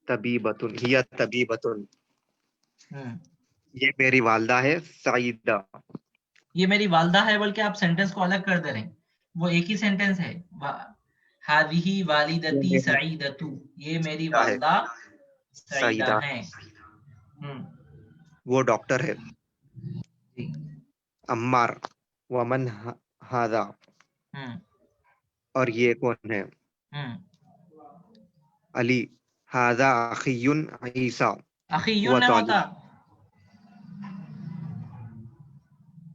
तबीबतुन, हिया तबीबतुन, हम्म। ये मेरी वालदा है, सईदा। ये मेरी वालदा है, बल्कि आप सेंटेंस को अलग कर दे रहे हैं, वो एक ही सेंटेंस है। हादिही ये वालिदती मेरी सईदतु, ये मेरी वालिदा है, वालदा सईदा सईदा, है। वो डॉक्टर है। जी। अम्मार, व मन हादा, हम्म। और ये कौन है? हम्म। अली, हादा अखियुन ईसा, अखीयुन व नहीं तालिब, होता।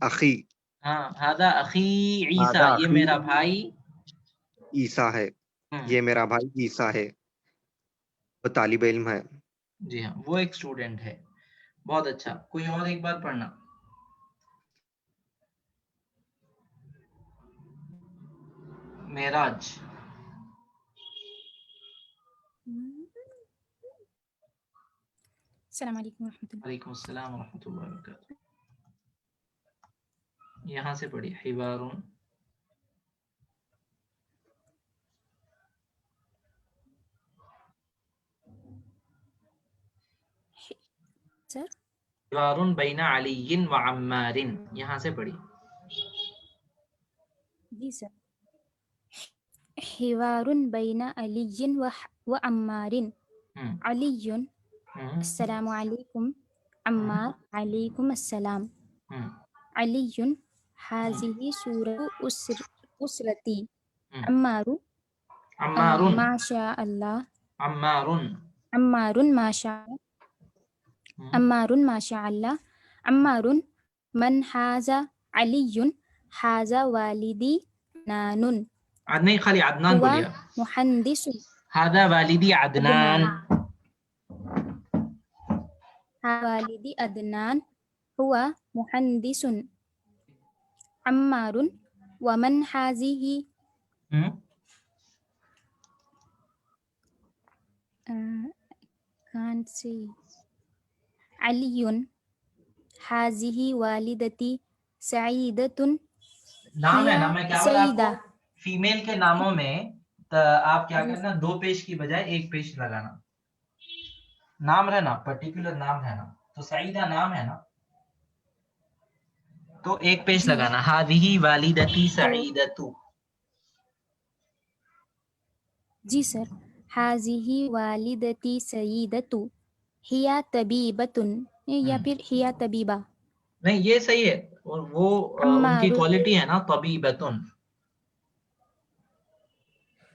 अखी, हाँ, हादा अखी ईसा, हादा ये अखी मेरा भाई। ईसा है, ये मेरा भाई ईसा है, वो तालिब इल्म है। जी हाँ, वो एक स्टूडेंट है। बहुत अच्छा। कोई और एक बार पढ़ना। मेराज। अस्सलाम वालेकुम रहमतुल्लाह। वालेकुम अस्सलाम रहमतुल्लाहि व बरकातुहू। यहाँ से पढ़िए, हिवारुन। सर हिवारुन बैना अलीयिन व अम्मारिन, यहाँ से पढ़िए। जी सर। हिवारुन बैना अलिय्यिन व अम्मारिन। अलिय्युन अस्सलामु अलैकुम, अम्मार अलैकुम अस्सलाम। अलियुन हाज़िही सूरतु उसरती। अम्मारु अम्मारुन। माशा अल्लाह। अम्मारुन। अम्मारुन माशा, अम्मारुन माशा अल्लाह। अम्मारुन मन हाज़ा अलियुन हाज़ा वालिदी नानुन। नहीं, खाली अदनान हुआ बोलिए। मुहंदिसुन। हादा वालिदी अदनान। वालिदी अदनान हुआ मुहंदिसुन। अम्मारुन वमन हाज़िही can't see. अलियुन हाज़िही वालिदती सईदतुन। नाम है ना, मैं क्या बोला सईदा। आपको, फीमेल के नामों में तो आप क्या करना, 2 पेश की बजाय 1 पेश लगाना। नाम रहना, पर्टिकुलर नाम रहना, तो सईदा नाम है ना, तो 1 पेश लगाना। हादिही वालिदती सईदतु। जी सर। हाज़िही वालिदती सईदतु हिया तबीबतुन, या फिर हिया तबीबा। नहीं, ये सही है, और वो उनकी क्वालिटी है ना, तबीबतुन।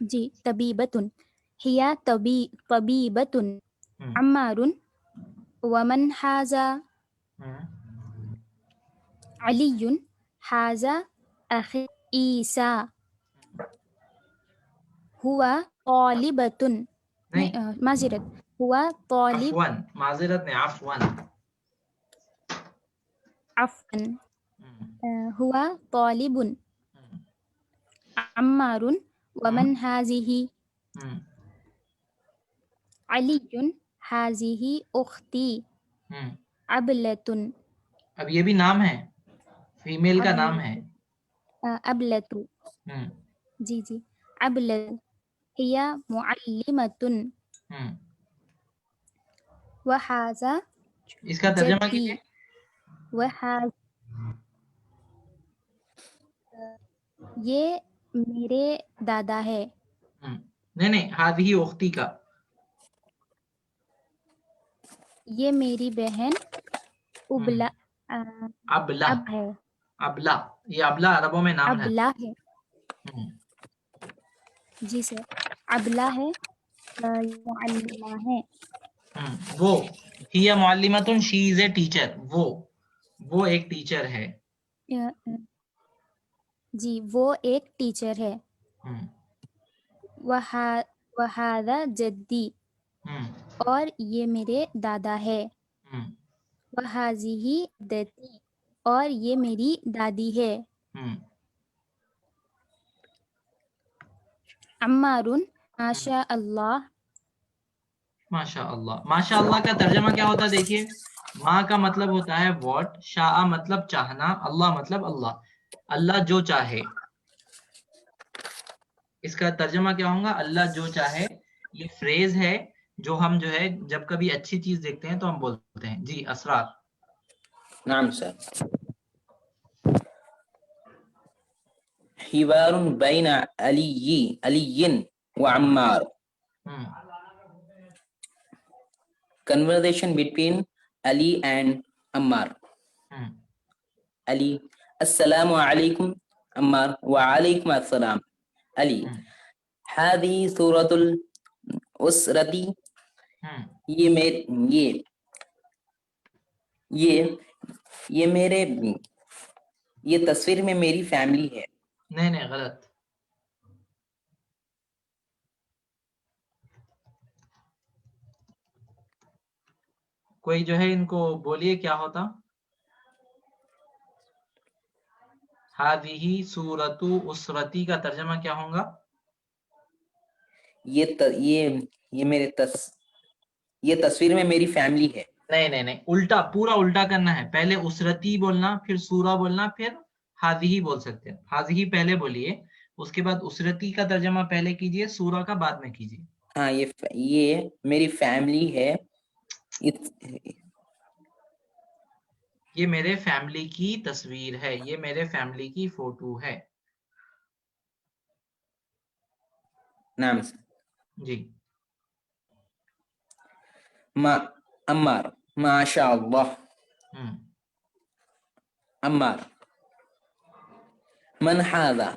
जी तबीबतुन, हिया तबीबतुन। अम्मारुन वमन हाज़ा अलियुन हाज़ा अखी ईसा हुआ तालिबतुन। माजिरत, हुआ तालिब। अफवन, माजिरत नहीं, अफवन। अफन हुआ तालिबुन। अम्मारुन वमन हाज़िही अलियुन हाज़िही उख्ती अबलतुन। अब ये भी नाम है, फीमेल का नाम है। अबलतु। जी जी। अबलतु हिया मुअल्लिमतुन व हाज़ा इसका तर्जुमा कीजिए। ये मेरे दादा है। नहीं, हादिही उख्ती का। ये मेरी बहन उबला अबला। अब है। अबला, ये अबला अरबों में नाम है। अबला है। जी सर। अबला है, मुअल्लिमा है। वो हिया मुअल्लिमतुन, शी इज ए टीचर। वो एक टीचर है। जी वो एक टीचर है। وہذا جدی، اور یہ میرے دادا ہے، وہذیہ دتی، اور یہ میری دادی ہے، عمار ماشاء اللہ، ماشاء اللہ. ماشاء اللہ کا ترجمہ کیا ہوتا ہے؟ دیکھیے، ماں کا مطلب ہوتا ہے واٹ، شاء مطلب چاہنا، اللہ مطلب اللہ، اللہ جو چاہے. اس کا ترجمہ کیا ہوگا؟ اللہ جو چاہے. یہ فریز ہے جو ہم جو ہے جب کبھی اچھی چیز دیکھتے ہیں تو ہم بولتے ہیں. جی اسرار. نعم سر. حوار بین علی وعمار. Conversation between Ali and Ammar. Ali: Assalamu alaikum. Ammar: Wa alaikum assalam. Ali: هذه سورة الأسرة. یہ تصویر میں میری فیملی ہے. نہیں غلط. کوئی جو ہے ان کو بولیے کیا ہوتا؟ ہذہ سورۃ اسرتی کا ترجمہ کیا ہوگا؟ یہ تصویر میں میری فیملی ہے. نہیں الٹا، پورا الٹا کرنا ہے. پہلے اسرتی بولنا، پھر سورہ بولنا، پھر ہذہ بول سکتے ہیں. ہذہ پہلے بولیے، اس کے بعد اسرتی کا ترجمہ پہلے کیجئے، سورہ کا بعد میں کیجئے. ہاں، یہ میری فیملی ہے. یہ میرے فیملی کی تصویر ہے، یہ میرے فیملی کی فوٹو ہے. نعم. جی. عمار ماشاء اللہ. عمار: من هذا؟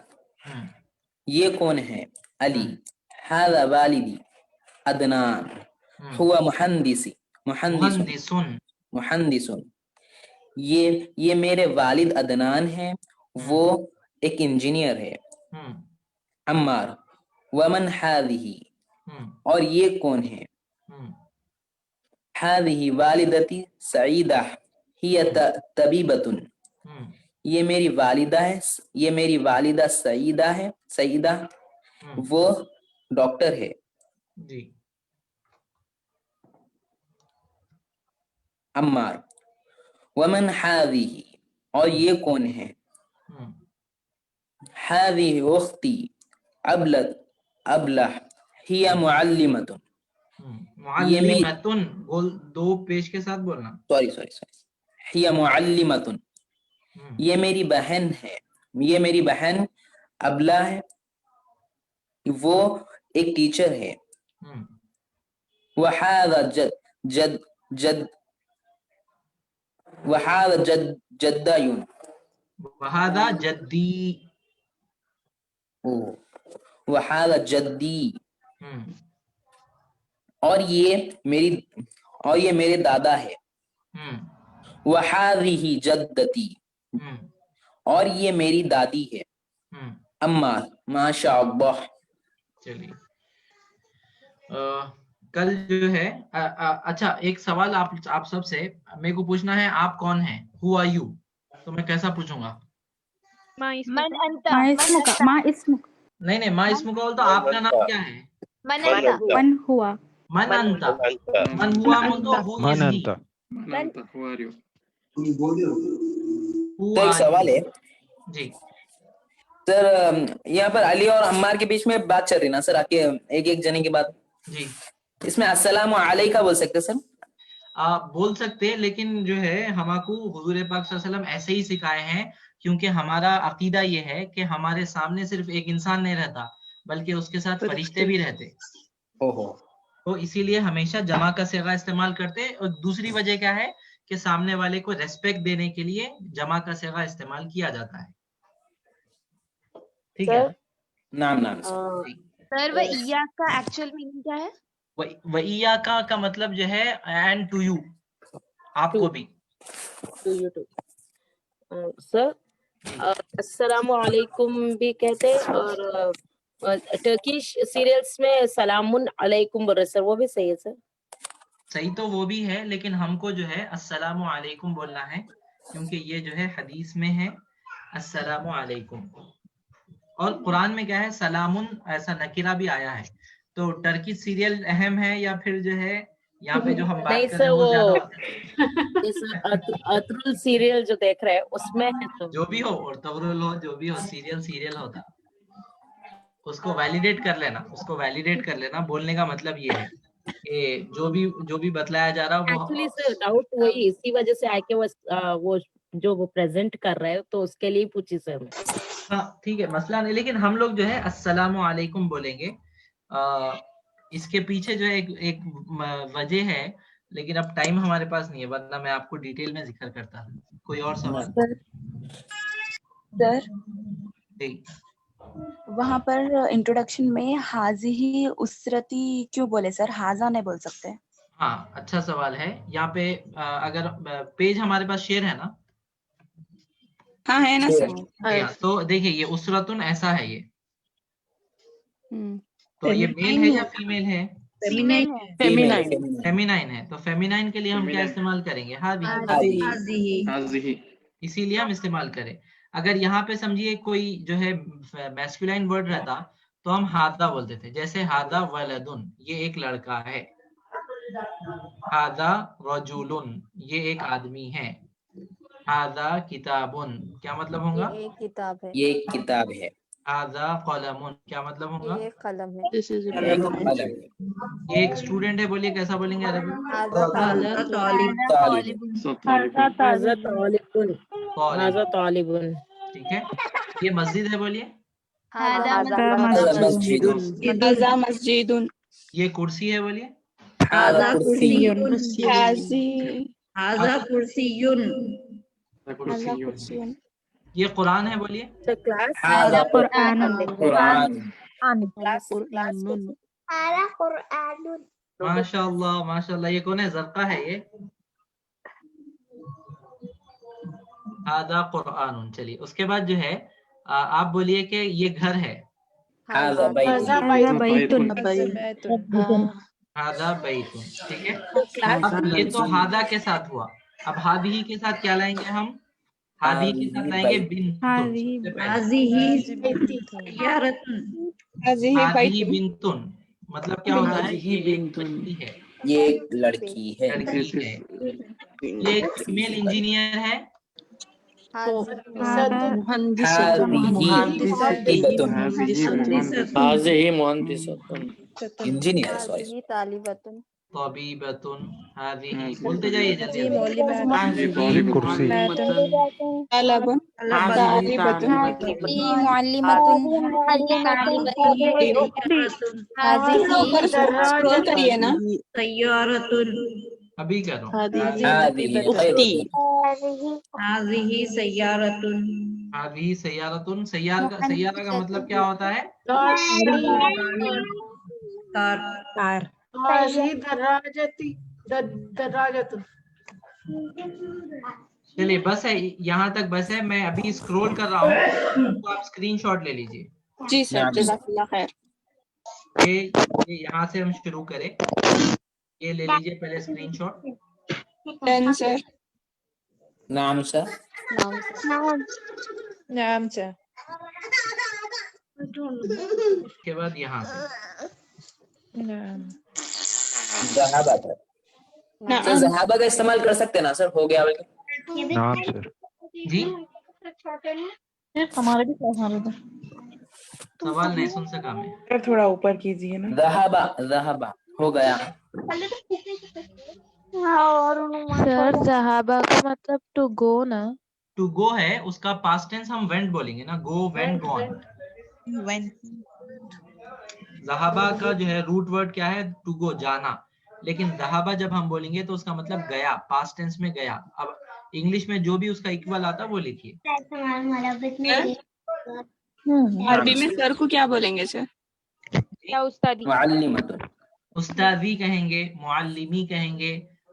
یہ کون ہے؟ علی: هذا والدی عدنان، هو مہندس. یہ میرے والد عدنان ہیں، وہ ایک انجینئر ہے. عمار: ومن هذه؟ اور یہ کون ہے؟ هذه والدتی سعیدہ، ہی طبیبۃ. یہ میری والدہ ہے، یہ میری والدہ سعیدہ ہے، سعیدہ وہ ڈاکٹر ہے. جی. عمار: ومن هذه؟ اور یہ کون ہے؟ هذه اختی ابلہ ہی معلمۃ. معلمۃن بول، دو پیش کے ساتھ بولنا. سوری ہی معلمۃ. یہ میری بہن ہے، یہ میری بہن ابلہ ہے، وہ ایک ٹیچر ہے. وہذا جدی. وہذا جدی. وہذا جدی. اور یہ میرے دادا ہے. وہذہ جدتی. اور یہ میری دادی ہے. عمار ماشاء اللہ. چلیے، کل جو ہے اچھا ایک سوال آپ سب سے میرے کو پوچھنا ہے، آپ کون ہیں؟ Who are you? تو میں کیسا پوچھوں گا؟ نہیں ماں اسم کا بولتا. آپ کا نام کیا ہے؟ من ہوا. من انتا. من ہوا تو ہو از ہی. تو ایک سوال ہے جی سر، یہاں پر علی اور عمار کے بیچ میں بات چل رہی نا سر، آ کے ایک جنے کے بعد. جی. اس میں السلام علیکم بول سکتے سر؟ آپ بول سکتے، لیکن جو ہے ہم کو حضور پاک صلی اللہ علیہ وسلم ایسے ہی سکھائے ہیں، کیونکہ ہمارا عقیدہ یہ ہے کہ ہمارے سامنے صرف ایک انسان نہیں رہتا بلکہ اس کے ساتھ فرشتے بھی رہتے. تو اسی لیے ہمیشہ جمع کا صیغہ استعمال کرتے. اور دوسری وجہ کیا ہے کہ سامنے والے کو ریسپیکٹ دینے کے لیے جمع کا صیغہ استعمال کیا جاتا ہے. ٹھیک ہے. نام سر وہ ایا کا ایکچوئل میننگ کیا ہے؟ وَإِيَّاكَ کا مطلب جو ہے اینڈ ٹو یو، آپ کو بھی. سر السلام علیکم بھی کہتے اور टर्किश सीरियल्स में सलामुन अलैकुम बोल रहे सर, वो भी सही है सर? सही तो वो भी है, लेकिन हमको जो है अस्सलामु अलैकुम बोलना है, क्योंकि ये जो है हदीस में है अस्सलामु अलैकुम, और कुरान में क्या है सलामुन ऐसा नकीरा भी आया है। तो टर्की सीरियल अहम है या फिर जो है यहाँ पे जो हम बात कर रहे हैं वो ज्यादा? अतरुल सीरियल जो देख रहे हैं उसमें है तो जो भी हो, और तवरुल हो, जो भी हो, सीरियल होता, उसको वैलिडेट कर लेना, उसको वैलिडेट कर लेना। बोलने का मतलब ये है कि जो भी बतलाया जा रहा है वो एक्चुअली सर डाउट वही इसी वजह से आके वो जो वो प्रेजेंट कर रहे हो तो उसके लिए पूछी सर। हाँ ठीक है, मसला नहीं, लेकिन हम लोग जो है अस्सलामु अलैकुम बोलेंगे। इसके पीछे जो है एक वजह है, लेकिन अब टाइम हमारे पास नहीं है, वरना मैं आपको डिटेल में जिक्र करता। कोई और सवाल? सर वहाँ पर इंट्रोडक्शन में हाजी ही उसरती क्यों बोले सर, हाजा नहीं बोल सकते? हाँ अच्छा सवाल है। यहाँ पे अगर पेज हमारे पास शेयर है ना? हाँ है ना सर। तो देखिए ये उसरतुन ऐसा है ये, तो ये मेल है या फीमेल है? फेमिनाइन है। तो फेमिनाइन के लिए हम क्या इस्तेमाल करेंगे? हाज़िही। इसीलिए हम इस्तेमाल करें। अगर यहाँ पे समझिए कोई जो है मैस्कुलाइन वर्ड रहता तो हम हादा बोलते थे, जैसे हादा वलदुन, ये एक लड़का है। हादा रजुलुन, ये एक आदमी है। हादा किताबुन, क्या मतलब होगा? ये एक किताब है। ये एक किताब है। हादा कलमुन, क्या मतलब होगा? ये एक कलम है। ये एक स्टूडेंट है, बोलिए कैसा बोलेंगे अरबी? ठीक है। ये मस्जिद है, बोलिए मस्जिदुन। ये कुर्सी है, बोलिए कुर्सियुन। ये कुरान है, बोलिए माशाअल्लाह माशाअल्लाह। ये कौन है? ज़रक़ा है ये। हादा कुरान। चलिए उसके बाद जो है आप बोलिए कि ये घर है। हादा बैतुन। ठीक है। अब ये तो हादा के साथ हुआ, अब हादी के साथ क्या लाएंगे हम? हादी के साथ लाएंगे बिन्तुन। मतलब क्या होता है? ये एक लड़की है। ये एक फीमेल इंजीनियर है। Engineer, sorry. तालिबतुन। तबीबतुन। हाज़िही, बोलते जाइए जल्दी। कुर्सी। स्क्रॉल करिए ना। अभी कर रहा हूँ। हाज़िही सय्यारतुन। हाज़िही सय्यारतुन। सय्यारा का मतलब क्या होता है? कार। चलिए बस है, यहाँ तक बस है। मैं अभी स्क्रॉल कर रहा हूँ, तो आप स्क्रीनशॉट ले लीजिए। जी सर, जज़ाकल्लाह खैर। ये यहाँ से हम शुरू करें। ये ले लीजिए पहले स्क्रीनशॉट। Done sir. नाम सर। नाम सर। उसके बाद यहाँ से जहाबा सर। जहाबा का इस्तेमाल कर सकते हैं ना सर? हो गया नाम सर। जी हमारे भी हमारे तो सवाल नहीं सुन सका मैं। सर थोड़ा ऊपर कीजिए ना। जहाबा हो गया। सर जहाबा का मतलब टू गो ना? टू गो है, उसका पास्ट टेंस हम वेंट बोलेंगे ना। गो, वेंट, गॉन। ज़हाबा का जो है रूट वर्ड क्या है? टू गो, जाना। लेकिन ज़हाबा जब हम बोलेंगे तो उसका मतलब गया, पास्ट टेंस में गया। अब इंग्लिश में जो भी उसका इक्वल आता वो लिखिए। अरबी में सर को क्या बोलेंगे सर? उस्तादी कहेंगे, मुअल्लिमी कहेंगे,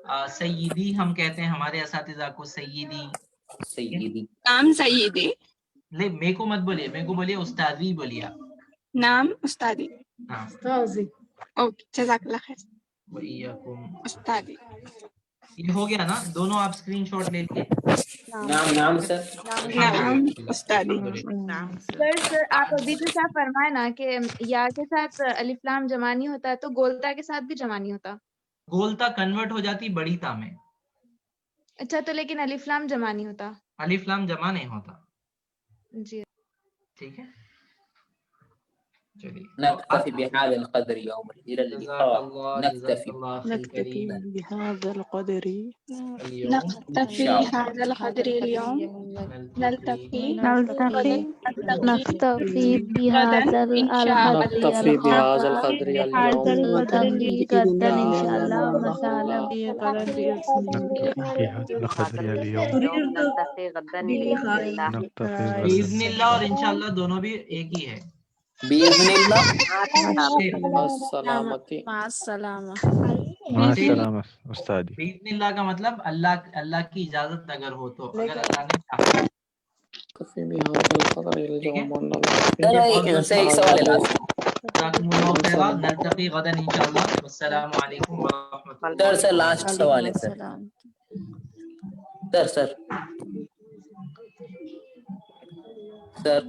सय्यदी हम कहते हैं हमारे असातिज़ा को, सय्यदी। नाम सय्यदी। ले, मेरे को मत बोलिए, मेरे को बोलिए उस्तादी बोलिए आप। نعم أستاذي. نعم. أستاذي. أوكي جزاك الله خير. وإياكم. أستاذي. یہ ہو گیا نا، دونوں آپ اسکرین شاٹ لے لیے. نام نام سر. نعم أستاذي. سر آپ ابھی جو صاحب فرمائے نا کہ یا کے ساتھ الف لام جمع نہیں ہوتا تو گولتا کے ساتھ بھی جمع نہیں ہوتا. گولتا کنورٹ ہو جاتی بڑی تا میں. اچھا تو لیکن الف لام جمع نہیں ہوتا. الف لام جمع نہیں ہوتا. جی ٹھیک ہے. چلیے نكتفي بهذا القدر يوم إلى اللقاء. نكتفي بهذا القدر نكتفي بهذا القدر اليوم. نلتقي نكتفي بهذا القدر غدا إن شاء الله. مساء بإذن اللہ اور انشاءاللہ دونوں بھی ایک ہی ہے. بإذن الله. مع السلامة. مع السلامة استاذی. بإذن اللہ کا مطلب اللہ کی اجازت اگر ہو تو، اگر اللہ نے چاہا. ایک سوال ہے. نلتقي غدا ان شاء الله. والسلام علیکم ورحمۃ اللہ. سر لاسٹ سوال ہے سر. سر